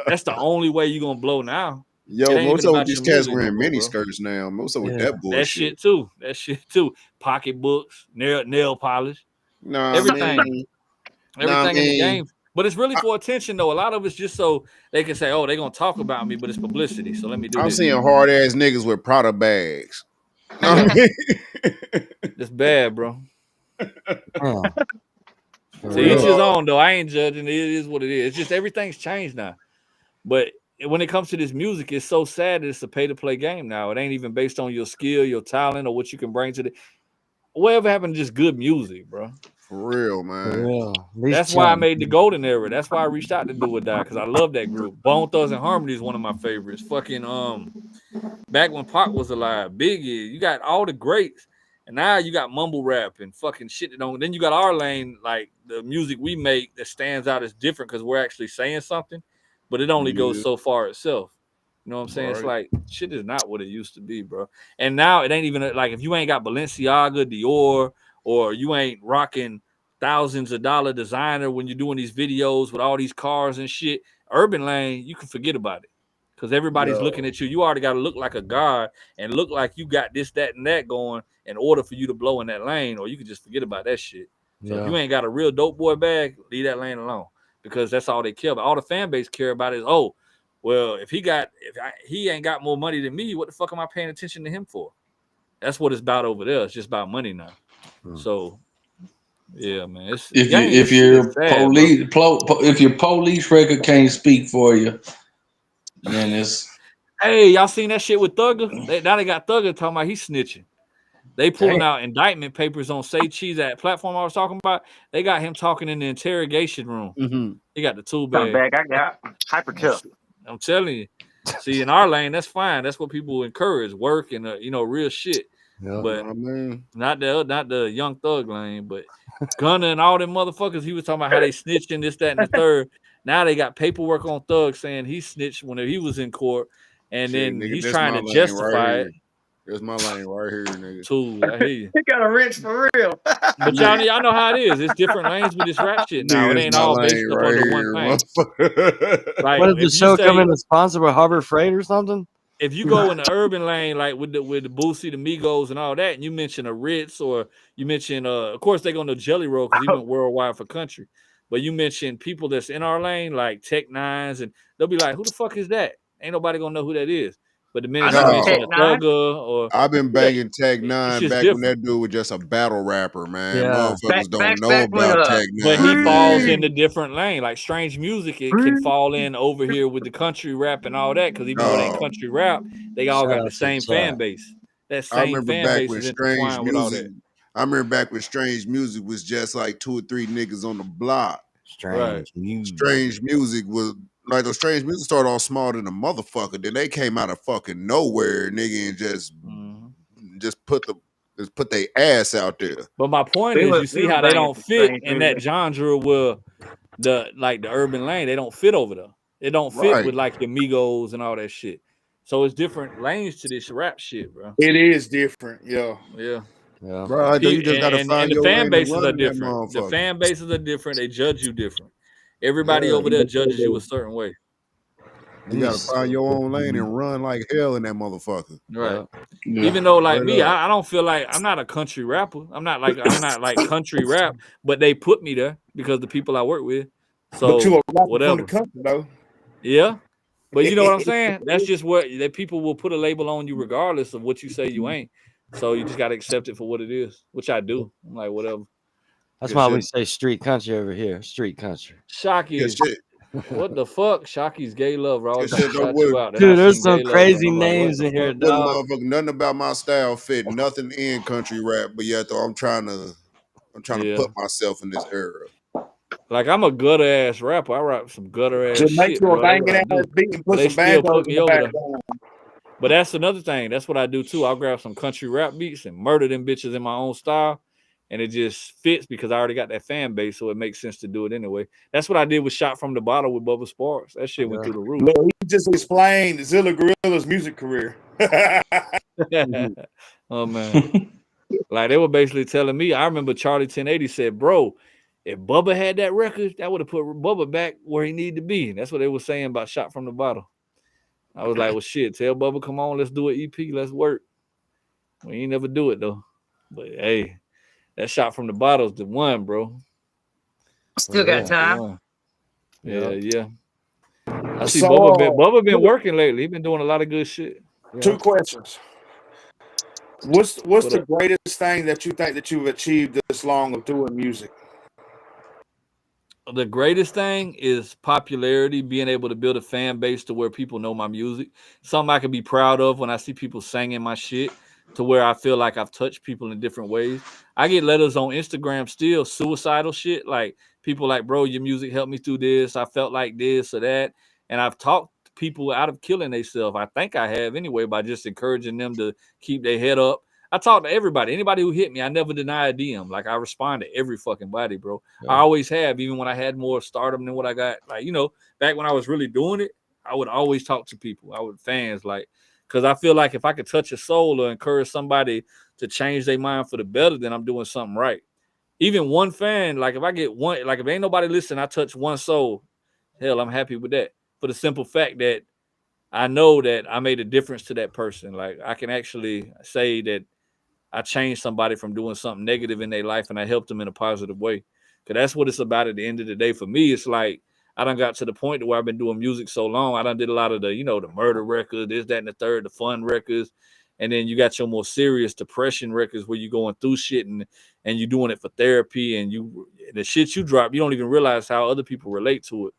That's the only way you're going to blow now. Yo, most of these cats wearing mini skirts now. Most of that bullshit. That shit too. Pocketbooks, nail polish. Everything. Everything in the game. But it's really for attention, though. A lot of it's just so they can say, oh, they're going to talk about me, but it's publicity. So let me do this. I'm seeing hard-ass niggas with Prada bags. It's bad, bro. To each his own, though. I ain't judging. It is what it is. It's just everything's changed now. But when it comes to this music, it's so sad that it's a pay-to-play game now. It ain't even based on your skill, your talent, or what you can bring to the... Whatever happened to just good music, bro? For real, man. For real. That's why I made the Golden Era. That's why I reached out to Do or Die, because I love that group. Bone Thugs and Harmony is one of my favorites. Fucking back when Pac was alive, Biggie, you got all the greats, and now you got mumble rap and fucking shit that don't. Then you got our lane, like the music we make that stands out as different because we're actually saying something, but it only goes so far itself. You know what I'm saying? It's like shit is not what it used to be, bro. And now it ain't even like if you ain't got Balenciaga, Dior, or you ain't rocking thousands of dollar designer when you're doing these videos with all these cars and shit. Urban lane, you can forget about it. Because everybody's looking at you. You already got to look like a god and look like you got this, that, and that going in order for you to blow in that lane, or you can just forget about that shit. So if you ain't got a real dope boy bag, leave that lane alone, because that's all they care about. All the fan base care about is, oh, well, if he ain't got more money than me, what the fuck am I paying attention to him for? That's what it's about over there. It's just about money now. So, yeah, man. If your police record can't speak for you, then it's... Hey, y'all seen that shit with Thugger? Now they got Thugger talking about he's snitching. They pulling out indictment papers on Say Cheese, that platform I was talking about. They got him talking in the interrogation room. He got the tool bag. I got hyper tough. I'm telling you. See, in our lane, that's fine. That's what people encourage, work and real shit. But not the Young Thug lane, but Gunna and all them motherfuckers. He was talking about how they snitched in this, that, and the third. Now they got paperwork on Thug saying he snitched when he was in court, and then he's trying to justify it. That's my lane right here, nigga. Tools, I hear you. He got a wrench for real. But y'all know how it is. It's different lanes with this rap shit now. It Nigga, ain't my all lane based up right under here, one thing. motherfucker. Like What, did the if you show come say in a sponsor with Harbor Freight or something? if you go in the urban lane, like with the Boosie, the Migos, and all that, and you mention a Ritz or you mention, of course they gonna know Jelly Roll because he went worldwide for country. But you mention people that's in our lane, like Tech Nines, and they'll be like, "Who the fuck is that?" Ain't nobody gonna know who that is. But the minute you mention a Thugger or I've been banging Tech it's Nine just back different. when that dude was just a battle rapper, man. Yeah. Motherfuckers don't know back when, about Tech But Nine, he falls man. in a different lane. Like Strange Music, it can fall in over here with the country rap and all that. Because even though it ain't country rap, they all Shout got out the to same Chad. fan base. That I same remember fan back base when is Strange intertwined with all Music. that. I remember back when Strange Music was just like 2 or 3 niggas on the block. Strange music. Strange Music was like the Strange Music started off small than a motherfucker. Then they came out of fucking nowhere, nigga, and just put their ass out there. But my point is, you see how they don't fit in that genre with the urban lane. They don't fit over there. It don't fit Right. with like your Migos and all that shit. So it's different lanes to this rap shit, bro. It is different, yeah. Yeah. Yeah. Bro, you just gotta And find the your fan lane and bases run are in that different. The motherfucker. fan bases are different. They judge you different. Everybody Yeah. over there judges you a certain way. You gotta find your own lane and run like hell in that motherfucker. Right. Yeah. Even though like Straight me, up. I don't feel like I'm not a country rapper. I'm not like country rap, but they put me there because the people I work with. So But you a rapper whatever. from the country though. Yeah. But you know what I'm saying? That's just what that people will put a label on you regardless of what you say you ain't. So you just gotta accept it for what it is, which I do. I'm like, whatever. That's why we say street country over here. Street country. Shocky. What the fuck? Shocky's gay lover. I always Shit, shout you out. Dude, there's some gay crazy lover. Like, names in here, dog. Motherfucker, nothing about my style fit, nothing in country rap, but yet though I'm trying to put myself in this era. Like I'm a gutter ass rapper. I rap some gutter ass Just make shit, you a bro. That's what banging I ass do. beat and But put they some still banjos put in me the over there. background. But that's another thing. That's what I do too. I'll grab some country rap beats and murder them bitches in my own style. And it just fits because I already got that fan base, so it makes sense to do it anyway. That's what I did with Shot from the Bottle with Bubba Sparks. That shit went through the roof. Look, he just explained Zilla Gorilla's music career. Oh man. Like they were basically telling me, I remember Charlie 1080 said, bro, if Bubba had that record, that would have put Bubba back where he needed to be. And that's what they were saying about Shot from the Bottle. I was like, well, shit, tell Bubba, come on, let's do an EP, let's work. We ain't never do it though. But hey, that Shot from the Bottle's the one, bro. Still got time. Yeah. I see Bubba been working lately. He been doing a lot of good shit. Two questions. What's the greatest thing that you think that you've achieved this long of doing music? The greatest thing is popularity, being able to build a fan base to where people know my music. Something I can be proud of when I see people singing my shit, to where I feel like I've touched people in different ways. I get letters on Instagram still, suicidal shit. Like people like, bro, your music helped me through this. I felt like this or that. And I've talked people out of killing themselves. I think I have anyway, by just encouraging them to keep their head up. I talk to everybody. Anybody who hit me, I never deny a DM. Like I respond to every fucking body, bro. Yeah. I always have, even when I had more stardom than what I got. Like, you know, back when I was really doing it, I would always talk to people. I would fans, like, because I feel like if I could touch a soul or encourage somebody to change their mind for the better, then I'm doing something right. Even one fan, like if I get one, like if ain't nobody listening, I touch one soul, hell, I'm happy with that. For the simple fact that I know that I made a difference to that person. Like I can actually say that I changed somebody from doing something negative in their life and I helped them in a positive way. Because that's what it's about at the end of the day. For me, it's like I done got to the point where I've been doing music so long. I done did a lot of the, you know, the murder records, this, that, and the third, the fun records. And then you got your more serious depression records where you're going through shit and you're doing it for therapy. And the shit you drop, you don't even realize how other people relate to it.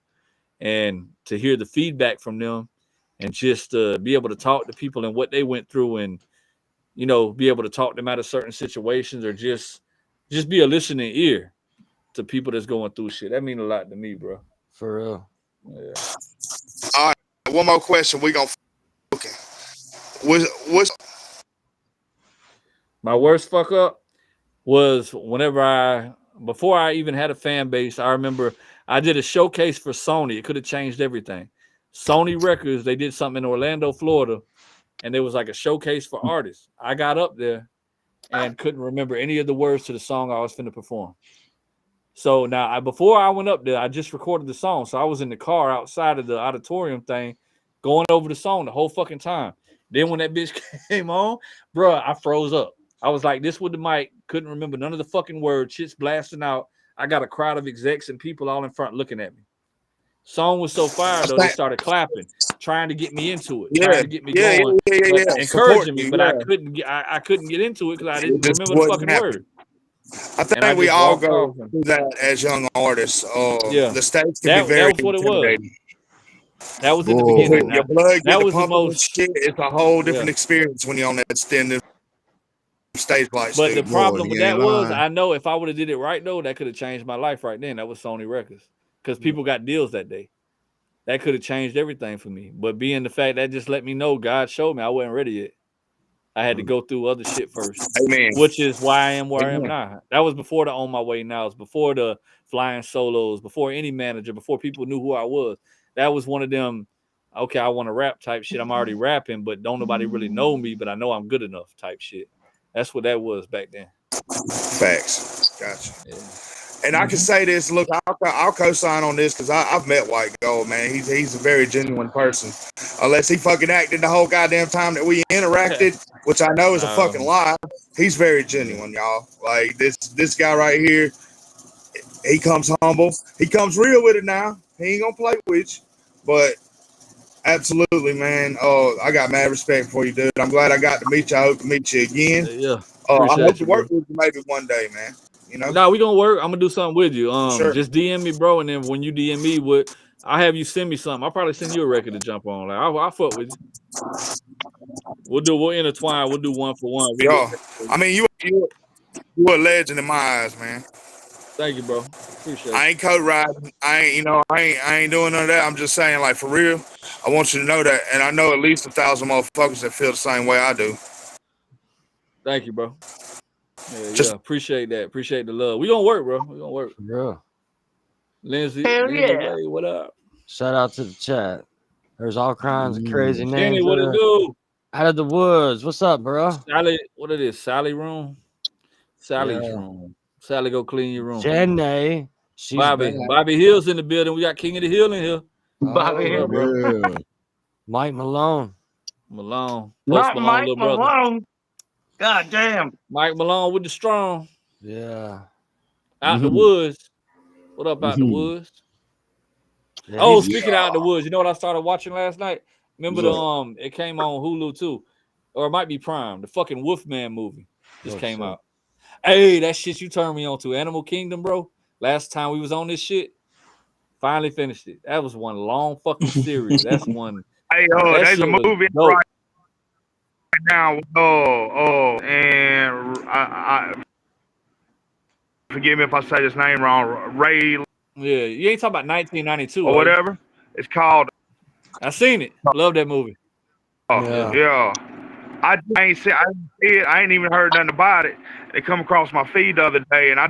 And to hear the feedback from them and just be able to talk to people and what they went through and, you know, be able to talk them out of certain situations or just be a listening ear to people that's going through shit. That mean a lot to me, bro. For real. Yeah. All right, one more question. We gonna okay. What's my worst fuck up was whenever before I even had a fan base, I remember I did a showcase for Sony. It could have changed everything. Sony Records, they did something in Orlando, Florida, and there was like a showcase for artists. I got up there and couldn't remember any of the words to the song I was finna perform. So now, before I went up there, I just recorded the song. So I was in the car outside of the auditorium thing, going over the song the whole fucking time. Then when that bitch came on, bro, I froze up. I was like, this with the mic, couldn't remember none of the fucking words, shit's blasting out. I got a crowd of execs and people all in front looking at me. Song was so fire though, they started clapping, trying to get me into it, trying to get me going, encouraging me, but I couldn't get into it because I didn't remember the fucking word. I think we all go through that as young artists. The stage can be very intimidating. That was in the beginning. Your blood gets the pumping and shit. It's a whole different experience when you're on that standing stage lights. But the problem with that was, I know if I would have did it right though, that could have changed my life right then. That was Sony Records because people got deals that day. That could have changed everything for me. But being the fact that just let me know, God showed me I wasn't ready yet. I had to go through other shit first. Amen. Which is why I am where I am now. That was before the On My Way Now. It was before the flying solos, before any manager, before people knew who I was. That was one of them, okay, I want to rap type shit. I'm already rapping, but don't nobody really know me, but I know I'm good enough type shit. That's what that was back then. Facts. Gotcha. Yeah. And I can say this, look, I'll co-sign on this because I've met White Gold, man. He's a very genuine person. Unless he fucking acted the whole goddamn time that we interacted, which I know is a fucking lie. He's very genuine, y'all. Like this guy right here, he comes humble. He comes real with it now. He ain't gonna play with you. But absolutely, man. I got mad respect for you, dude. I'm glad I got to meet you. I hope to meet you again. Yeah. I hope to work with you maybe one day, man. You know? No, we gonna work. I'm gonna do something with you. Sure. Just DM me, bro, and then when you DM me, I'll have you send me something. I'll probably send you a record to jump on. Like I'll fuck with you. We'll intertwine. We'll do one for one. Yo, I mean, you a legend in my eyes, man. Thank you, bro. Appreciate it. I ain't code riding. I ain't doing none of that. I'm just saying, like, for real, I want you to know that, and I know at least 1,000 motherfuckers that feel the same way I do. Thank you, bro. Yeah, appreciate that. Appreciate the love. We gonna work, bro. We gonna work. Yeah. Lindsay, yeah. Ray, what up? Shout out to the chat. There's all kinds of crazy names. Kenny, what it do? Out of the woods. What's up, bro? Sally, what it is? Sally room? Sally's room. Sally, go clean your room. Jenny. She's Bobby Hill's in the building. We got King of the Hill in here. Bobby Hill, bro. Mike Malone. Post Not Malone, Mike little brother. Malone. God damn. Mike Malone with the strong. Yeah. Out the woods. What up out the woods? Yeah, speaking out the woods, you know what I started watching last night? Remember it came on Hulu too. Or it might be Prime. The fucking Wolfman movie just came out. Hey, that shit you turned me on to. Animal Kingdom, bro. Last time we was on this shit. Finally finished it. That was one long fucking series. That's one. Hey, there's a movie right now. And I forgive me if I say this name wrong. Ray. Yeah, you ain't talking about 1992 or whatever. It's called. I seen it. Love that movie. Yeah. I ain't see it. I ain't even heard nothing about it. It come across my feed the other day, and I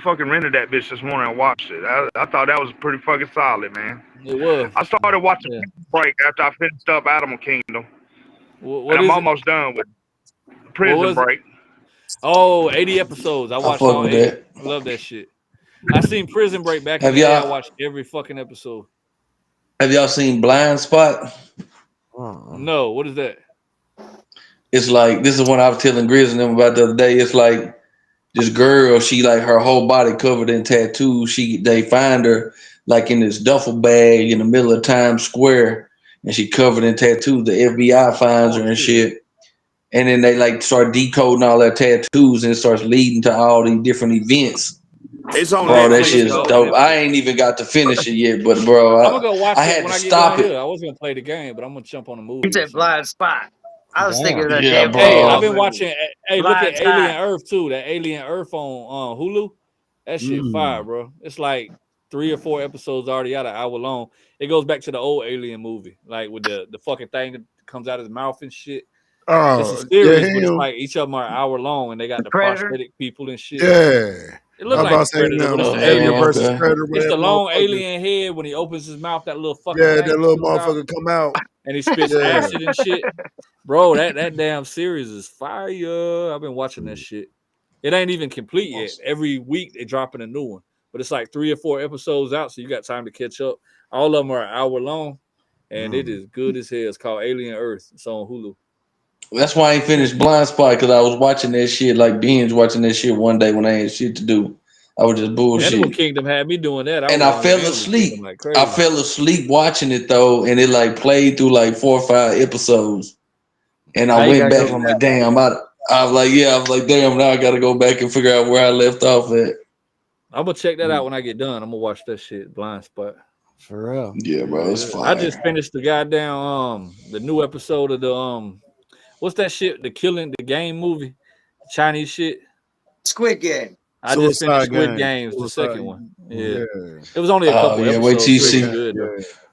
fucking rented that bitch this morning and watched it. I thought that was pretty fucking solid, man. It was. I started watching Prison Break after I finished up Animal Kingdom. What I'm almost done with Prison Break. 80 episodes. I watched all 8. I love that shit. I seen Prison Break back in the day. I watched every fucking episode. Have y'all seen Blind Spot? No, what is that? It's like, this is one I was telling Grizz and them about the other day. It's like this girl, she like her whole body covered in tattoos. They find her like in this duffel bag in the middle of Times Square, and she covered in tattoos. The FBI finds her and shit. And then they like start decoding all their tattoos, and it starts leading to all these different events. It's on bro, that shit is dope. I ain't even got to finish it yet, but bro, I'm gonna go watch I it had when to I get stop down it. here. I wasn't gonna play the game, but I'm gonna jump on the movie. You said Blind Spot. I was thinking of that Yeah, damn bro. Hey, I've been watching. Hey, look Blind at Spot. Alien Earth too. That Alien Earth on Hulu. That shit fire, bro. It's like 3 or 4 episodes already out, an hour long. It goes back to the old Alien movie, like with the fucking thing that comes out of his mouth and shit. It's a series, but it's like each of them are an hour long, and they got the prosthetic people and shit. Yeah. It looks I like was about to say Predator, now, but it's the Alien alien. versus Predator. It's the long motherfucker. alien head when he opens his mouth. That little fucking Yeah, thing that little comes out. motherfucker come out. and he spits acid and shit. Bro, that damn series is fire. I've been watching that shit. It ain't even complete yet. Every week they're dropping a new one, but it's like 3 or 4 episodes out, so you got time to catch up. All of them are an hour long, and it is good as hell. It's called Alien Earth. It's on Hulu. That's why I ain't finished Blind Spot, because I was watching that shit, like binge watching that shit one day when I had shit to do. I was just bullshit. Animal Kingdom had me doing that. And I fell asleep. Like crazy. I fell asleep watching it though, and it like played through like 4 or 5 episodes. And I went back and I'm like, damn, I was like, damn, now I gotta go back and figure out where I left off at. I'm gonna check that out when I get done. I'm gonna watch that shit, Blind Spot. For real. Yeah, bro, it's fire. I just finished the goddamn the new episode of the what's that shit? The Killing the Game movie, Chinese shit. Squid Game. I just finished Squid Games, the second one. Yeah. It was only a couple episodes. Wait till you see.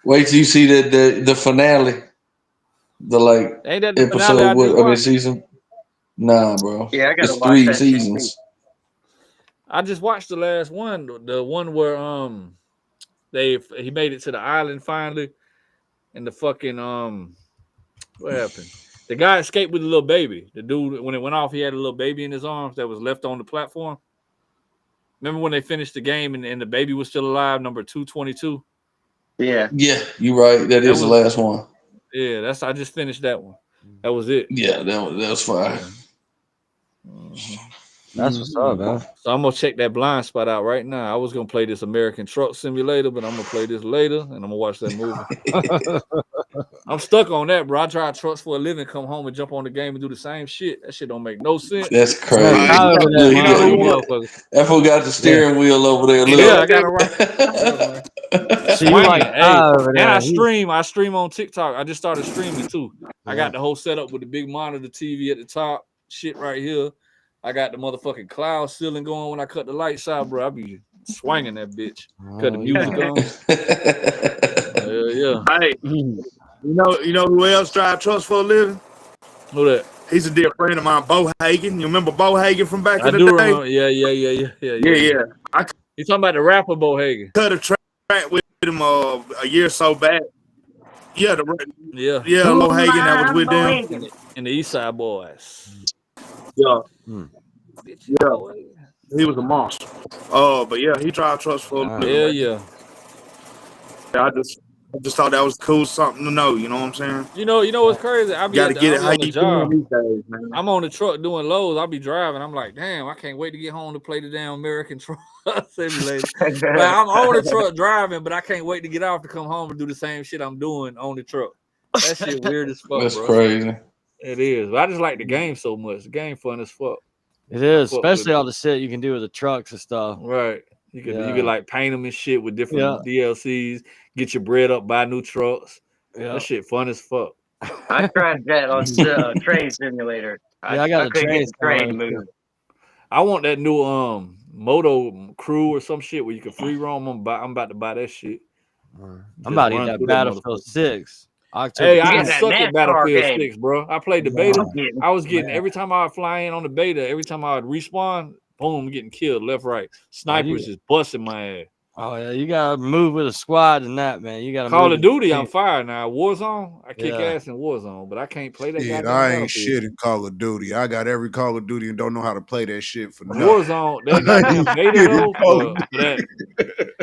Wait till you see the finale. The like ain't that the episode season? Nah, bro. Yeah, I gotta it's watch 3 that seasons. I just watched the last one, the one where he made it to the island finally, and the fucking what happened? The guy escaped with a little baby. The dude, when it went off, he had a little baby in his arms that was left on the platform. Remember when they finished the game and the baby was still alive, number 222? Yeah. Yeah, you're right. That is the last one. Yeah, I just finished that one. That was it. Yeah, that was fine. That's what's up, man. So I'm gonna check that Blind Spot out right now. I was gonna play this American Truck Simulator, but I'm gonna play this later, and I'm gonna watch that movie. I'm stuck on that, bro. I drive trucks for a living, come home and jump on the game and do the same shit. That shit don't make no sense. That's crazy. That fool got the steering wheel over there. Look. Yeah, I got it right. So you like and I stream on TikTok. I just started streaming too. I got the whole setup with the big monitor TV at the top, shit right here. I got the motherfucking cloud ceiling going when I cut the lights out, bro. I be swinging that bitch. Cut the music on. Yeah. Hey, you know who else drive trucks for a living? Who that? He's a dear friend of mine, Bo Hagen. You remember Bo Hagen from back in the day? Remember. Yeah. You talking about the rapper Bo Hagen? Cut a track with him a year or so back. Yeah, Bo Hagen that was with them. And the East Side Boys. Yeah. He was a monster. But yeah, he drive trucks for a living. Yeah. I just thought that was cool, something to know. You know what I'm saying? You know what's crazy? I be gotta get it how you job. These days, man. I'm on the truck doing loads. I'll be driving. I'm like, damn, I can't wait to get home to play the damn American Truck Simulator. Like, I'm on the truck driving, but I can't wait to get off to come home and do the same shit I'm doing on the truck. That shit weird as fuck. That's bro. crazy. It is. But I just like the game so much. The game fun as fuck. It is, especially all the shit you can do with the trucks and stuff. Right. You could like paint them and shit with different DLCs. Get your bread up, buy new trucks. Yeah. That shit fun as fuck. I tried that on Train Simulator. I got a train to move. I want that new Moto Crew or some shit where you can free roam. I'm about to buy that shit. I'm about to get that Battlefield 6. Hey, I suck at Battlefield 6, bro. I played the beta. I was getting every time I would fly in on the beta, every time I would respawn, boom, getting killed left, right. Snipers is busting my ass. Oh yeah, you gotta move with a squad and that, man. You gotta Call of Duty. I'm fire now. Warzone, I kick ass in Warzone, but I can't play that. Yeah, I ain't shit in Call of Duty. I got every Call of Duty and don't know how to play that shit for nothing. Warzone, that goddamn beta though.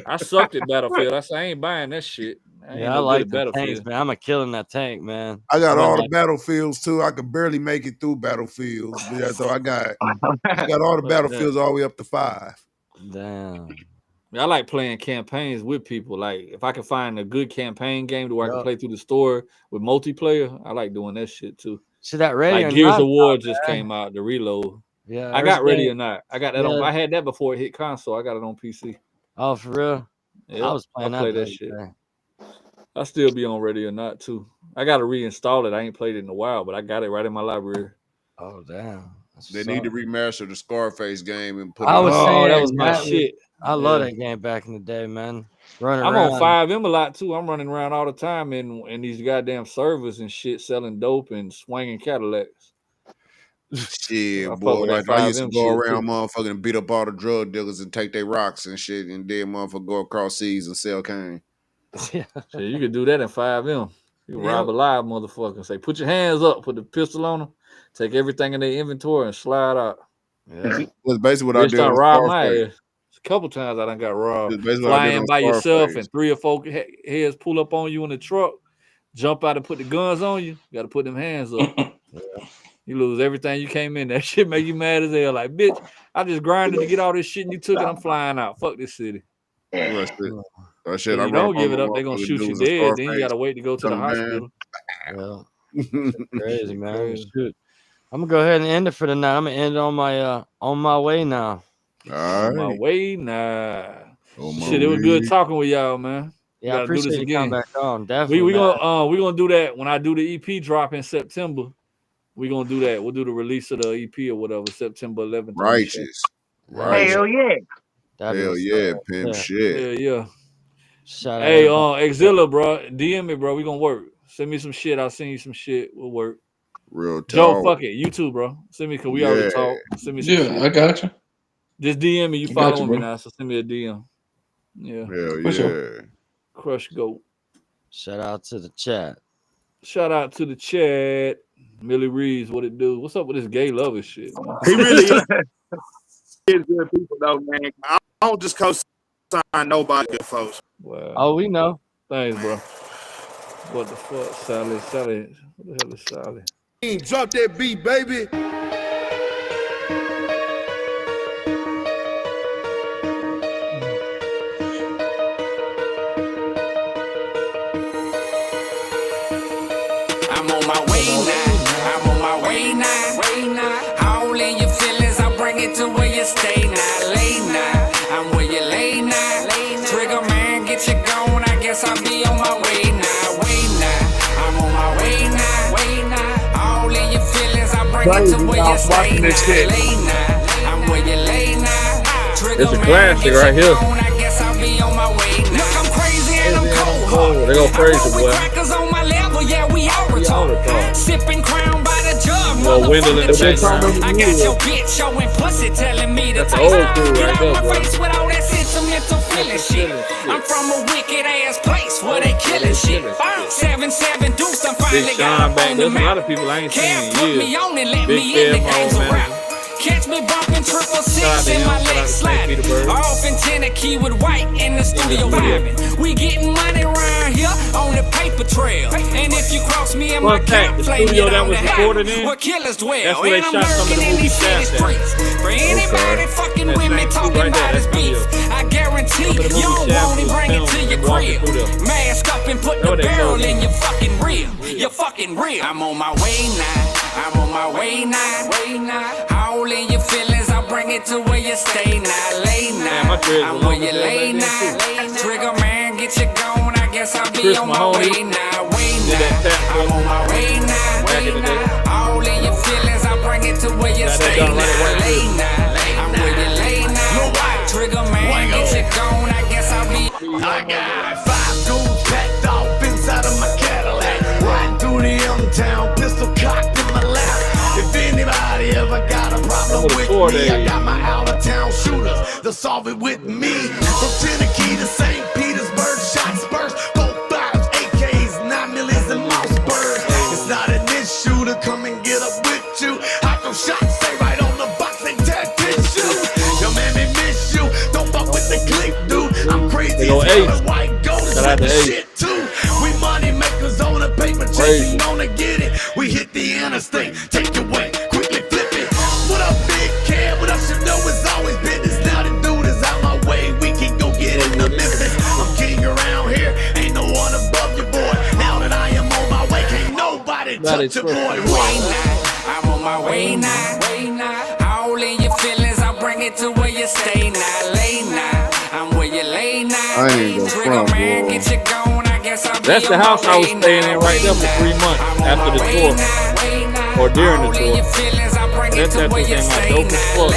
I sucked at Battlefield. I said I ain't buying that shit. I like the tanks, man. I'm a killing that tank, man. I got all the Battlefields too. I could barely make it through Battlefields, so I got all the Battlefields all the way up to 5. Damn. I like playing campaigns with people. Like if I can find a good campaign game where I can play through the store with multiplayer, I like doing that shit too. See that Ready like Gears of War just came out, the Reload. Yeah, I got Ready or Not. I got that on. I had that before it hit console. I got it on PC. Oh, for real? Yeah, I was playing that shit. I still be on Ready or Not too. I got to reinstall it. I ain't played it in a while, but I got it right in my library. Oh damn! They need to remaster the Scarface game and put. I was saying that was my shit. I love that game back in the day, man. I'm on 5M a lot too. I'm running around all the time in these goddamn servers and shit, selling dope and swinging Cadillacs. Shit, boy. Like I used to go around motherfucking and beat up all the drug dealers and take their rocks and shit, and then motherfucker go across seas and sell cane. So you could do that in 5M. You rob a live motherfucker. Say, put your hands up, put the pistol on them, take everything in their inventory and slide out. Yeah. That's basically what I did on rob my Scarface. ass. A couple times I done got robbed. That's basically what I did Flying on by yourself Scarface. and 3 or 4 heads pull up on you in the truck, jump out and put the guns on you. You got to put them hands up. You lose everything you came in. That shit make you mad as hell. Like, bitch, I just grinded to get all this shit and you took it. I'm flying out. Fuck this city. That shit, You don't give it up, they're gonna shoot you dead. Then you gotta wait to go to the hospital. Yeah. Crazy, man. Crazy. Shoot. I'm gonna go ahead and end it for the night. I'm gonna end it on my way now. On my way now. Shit, it was good talking with y'all, man. Yeah, I appreciate you coming back on. Definitely. We gonna do that when I do the EP drop in September. We gonna do that. We'll do the release of the EP or whatever, September 11th. Righteous. Hell yeah. Hell yeah, pimp shit. Hell yeah. Shout hey, out Exilla, bro. DM me, bro. We gonna work. Send me some shit. I'll send you some shit. We'll work. Real talk. Joe, fuck it. You too, bro. Send me, cause we already talk. Send me some shit. I got you. Just DM me. You follow me now, so send me a DM. Yeah. Hell yeah. Sure. Crush Goat. Shout out to the chat. Shout out to the chat. Millie Reeves, what it do? What's up with this gay lover shit, man? He really is good people though, man. I don't just co-sign nobody good folks. Wow. Oh, we know. Thanks, bro. What the fuck, Sally? Sally, what the hell is Sally? Drop that beat, baby. I'm on my way now. I'm on my way now. All in your feelings, I bring it to where you stay now. Lay now. I'm where you lay now. Trigger man, get you going. I guess I'll be on my way now. Way now. I'm on my way now. All in your feelings, I bring it to where you stay now. Lay now. I'm where you lay now. It's a classic right here. I guess I'll be on my way now. Look, I'm crazy and I'm cold. They go crazy, boy. On my level, yeah, we all retarded. Sipping Crown by the jug, Wendell in the background. I got your bitch showing pussy, telling me to taste. Get out my face with all that sentimental feeling shit. I'm from a wicked ass place where they killing shit. 7-7 Deuce, I finally got up on the map. A lot of people I ain't seen in Put years. me on and let me in the games around. Catch me bumping 666 in my legs sliding. Off in Tennessee with White in the studio vibing. We getting money around here on the paper trail. And if you cross me in my camp, flame it on the heaven where killers dwell. And I'm lurking in these city streets. For anybody fucking with me talking about his beef, I guarantee you don't want him, bring it to your crib. Mask up and put the barrel in your fucking rib. Your fucking rib. I'm on my way now. I'm on my way now. All in your feelings, I'll bring it to where you stay now. Lay now. I'm where you lay now. Trigger man, get you going. I guess I'll be on my way now. Way now. I'm on my way now. All in your feelings, I'll bring it to where you stay now. Lay now. I'm where you lay now. Trigger man, get you going. I guess I'll be. I got 5 dudes packed off inside of my Cadillac. Riding through the M-Town, pistol cocked in my lap. If anybody ever got a problem with me, I got my out-of-town shooters. They'll solve it with me. From Tennessee to St. Petersburg, shots burst. 4.5s, AKs, 9 millies, and Mossberg. It's not an issue to come and get up with you. I throw shots, stay right on the box, they tag tissue. Yo, man, they miss you. Don't fuck with the click, dude. I'm crazy as white gold is with the shit too. We money makers on a paper chasing on to get it. We hit the interstate, take your way, quickly flip it. What up, big cab? What up, you know it's always business. Now the dude is out my way, we can go get into Memphis. I'm king around here, ain't no one above you, boy. Now that I am on my way, can't nobody touch your boy. Way now, I'm on my way now. All in your feelings, I'll bring it to where you stay now. Lay now, I'm where you lay now. Trigger man, get you going. I guess I'll be. That's the house I was staying in right there for 3 months after the tour. Or during the tour. That's that was in my dope as fuck.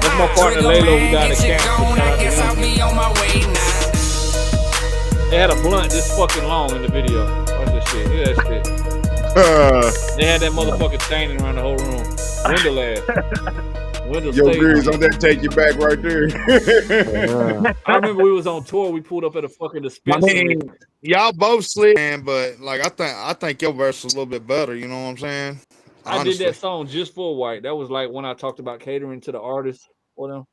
That's my partner Laylo who died of cancer. They had a blunt this fucking long in the video. Watch this shit. Hear that shit. They had that motherfucker staining around the whole room. Wendell ass. Window Yo, State. Grizz, I'm that take you back right there. I remember we was on tour. We pulled up at a fucking dispensary. I mean, y'all both slick, man, but like I think your verse was a little bit better. You know what I'm saying? I Honestly. did that song just for White. That was like when I talked about catering to the artists for them.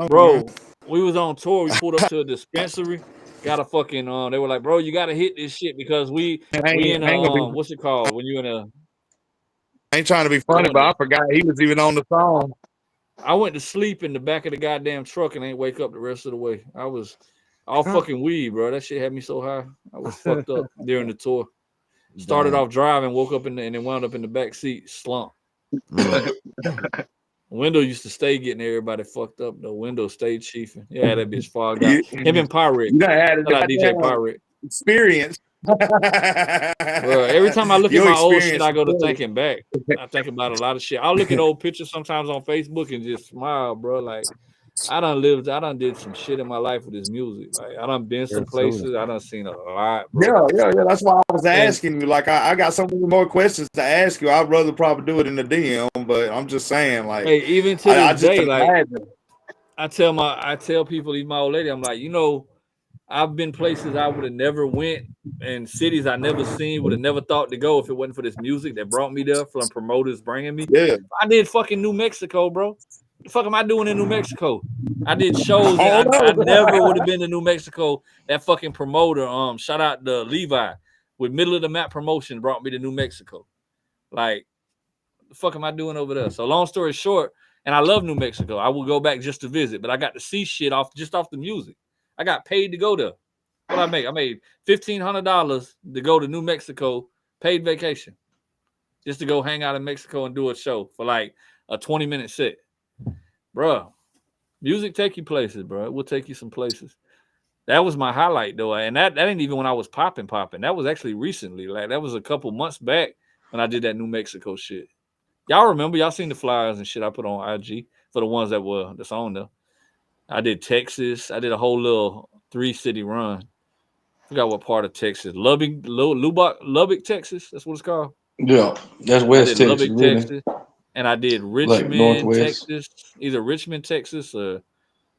Bro, we was on tour. We pulled up to a dispensary. Got a fucking they were like, bro, you gotta hit this shit because we in a what's it called when you in a. I ain't trying to be funny, but I forgot he was even on the song. I went to sleep in the back of the goddamn truck and ain't wake up the rest of the way. I was all fucking weed, bro. That shit had me so high. I was fucked up during the tour. Started off driving, woke up and then wound up in the back seat, slump. Window used to stay getting everybody fucked up though. Window stayed chiefing. Yeah, that bitch fogged out. Him and Pirate. You done had Shout out DJ Pirate. Experience. Bro, every time I look at my old shit, I go to thinking back. I think about a lot of shit. I'll look at old pictures sometimes on Facebook and just smile, bro. Like I done did some shit in my life with this music. Like I done been some places. I done seen a lot, bro. Yeah. That's why I was asking you. Like I got so many more questions to ask you. I'd rather probably do it in the DM, but I'm just saying, like, hey, even to this day, like I tell people, even my old lady, I'm like, you know, I've been places I would have never went and cities I never seen, would have never thought to go if it wasn't for this music that brought me there from promoters bringing me. Yeah. I did fucking New Mexico, bro. What the fuck am I doing in New Mexico? I did shows that I never would have been to New Mexico. That fucking promoter, shout out to Levi with Middle of the Map Promotion brought me to New Mexico. Like, what the fuck am I doing over there? So long story short, and I love New Mexico. I will go back just to visit, but I got to see shit off the music. I got paid to go there. What I made? I made $1,500 to go to New Mexico, paid vacation, just to go hang out in Mexico and do a show for like a 20-minute set. Bruh, music take you places, bro. It will take you some places. That was my highlight, though. And that ain't even when I was popping. That was actually recently. Like, that was a couple months back when I did that New Mexico shit. Y'all remember? Y'all seen the flyers and shit I put on IG for the ones that's on there. I did Texas. I did a whole little 3-city run. Forgot what part of Texas. Lubbock, Texas. That's what it's called. Yeah, that's West Texas. Lubbock, really. Texas. And I did Richmond, Texas. Either Richmond, Texas, or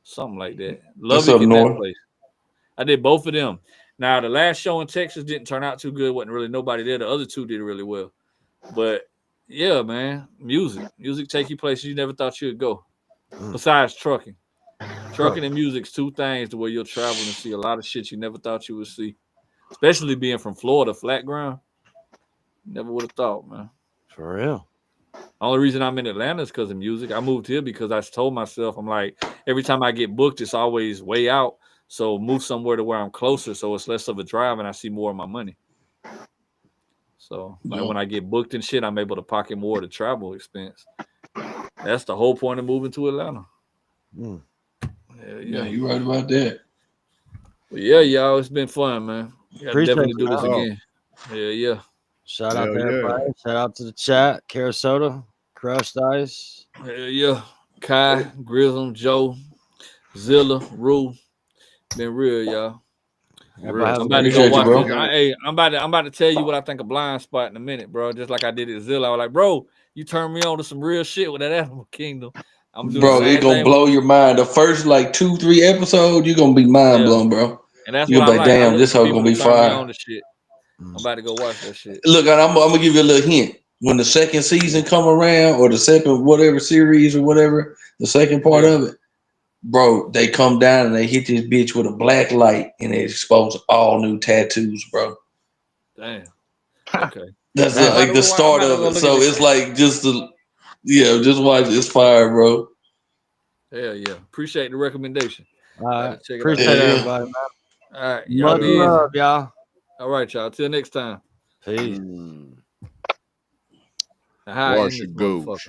something like that. Lubbock in that place. I did both of them. Now, the last show in Texas didn't turn out too good. Wasn't really nobody there. The other two did really well. But, yeah, man, music take you places you never thought you'd go. Besides trucking. Trucking and music's two things to where you'll travel and see a lot of shit you never thought you would see. Especially being from Florida, flat ground. Never would have thought, man. For real. Only reason I'm in Atlanta is because of music. I moved here because I told myself, I'm like, every time I get booked, it's always way out. So move somewhere to where I'm closer, so it's less of a drive and I see more of my money. So like when I get booked and shit, I'm able to pocket more of the travel expense. That's the whole point of moving to Atlanta. Yeah, you right about that. But yeah, y'all, it's been fun, man. Gotta definitely do this again. Yeah. Shout out to everybody. Shout out to the chat. Carasota, Crushed Ice. Yeah. Kai, Grism, Joe, Zilla, Rue. Been real, y'all. I'm about to go watch this. Hey, I'm about to tell you what I think of Blind Spot in a minute, bro. Just like I did at Zilla. I was like, bro, you turned me on to some real shit with that Animal Kingdom. Bro, it's gonna blow your mind. The first like 2-3 episodes, you're gonna be mind blown, bro. And that's you're what like, damn, this hoe gonna be fire. I'm about to go watch that shit. Look, I'm gonna give you a little hint. When the second season come around, or the second whatever series or whatever, the second part of it, bro, they come down and they hit this bitch with a black light and they expose all new tattoos, bro. Damn. Okay. That's like the start of it. So it's like just watch. It's fire, bro. Hell yeah. Appreciate the recommendation. All right. Appreciate everybody, man. All right. Much love, y'all. All right, y'all. Till next time. Peace. Wash your goose.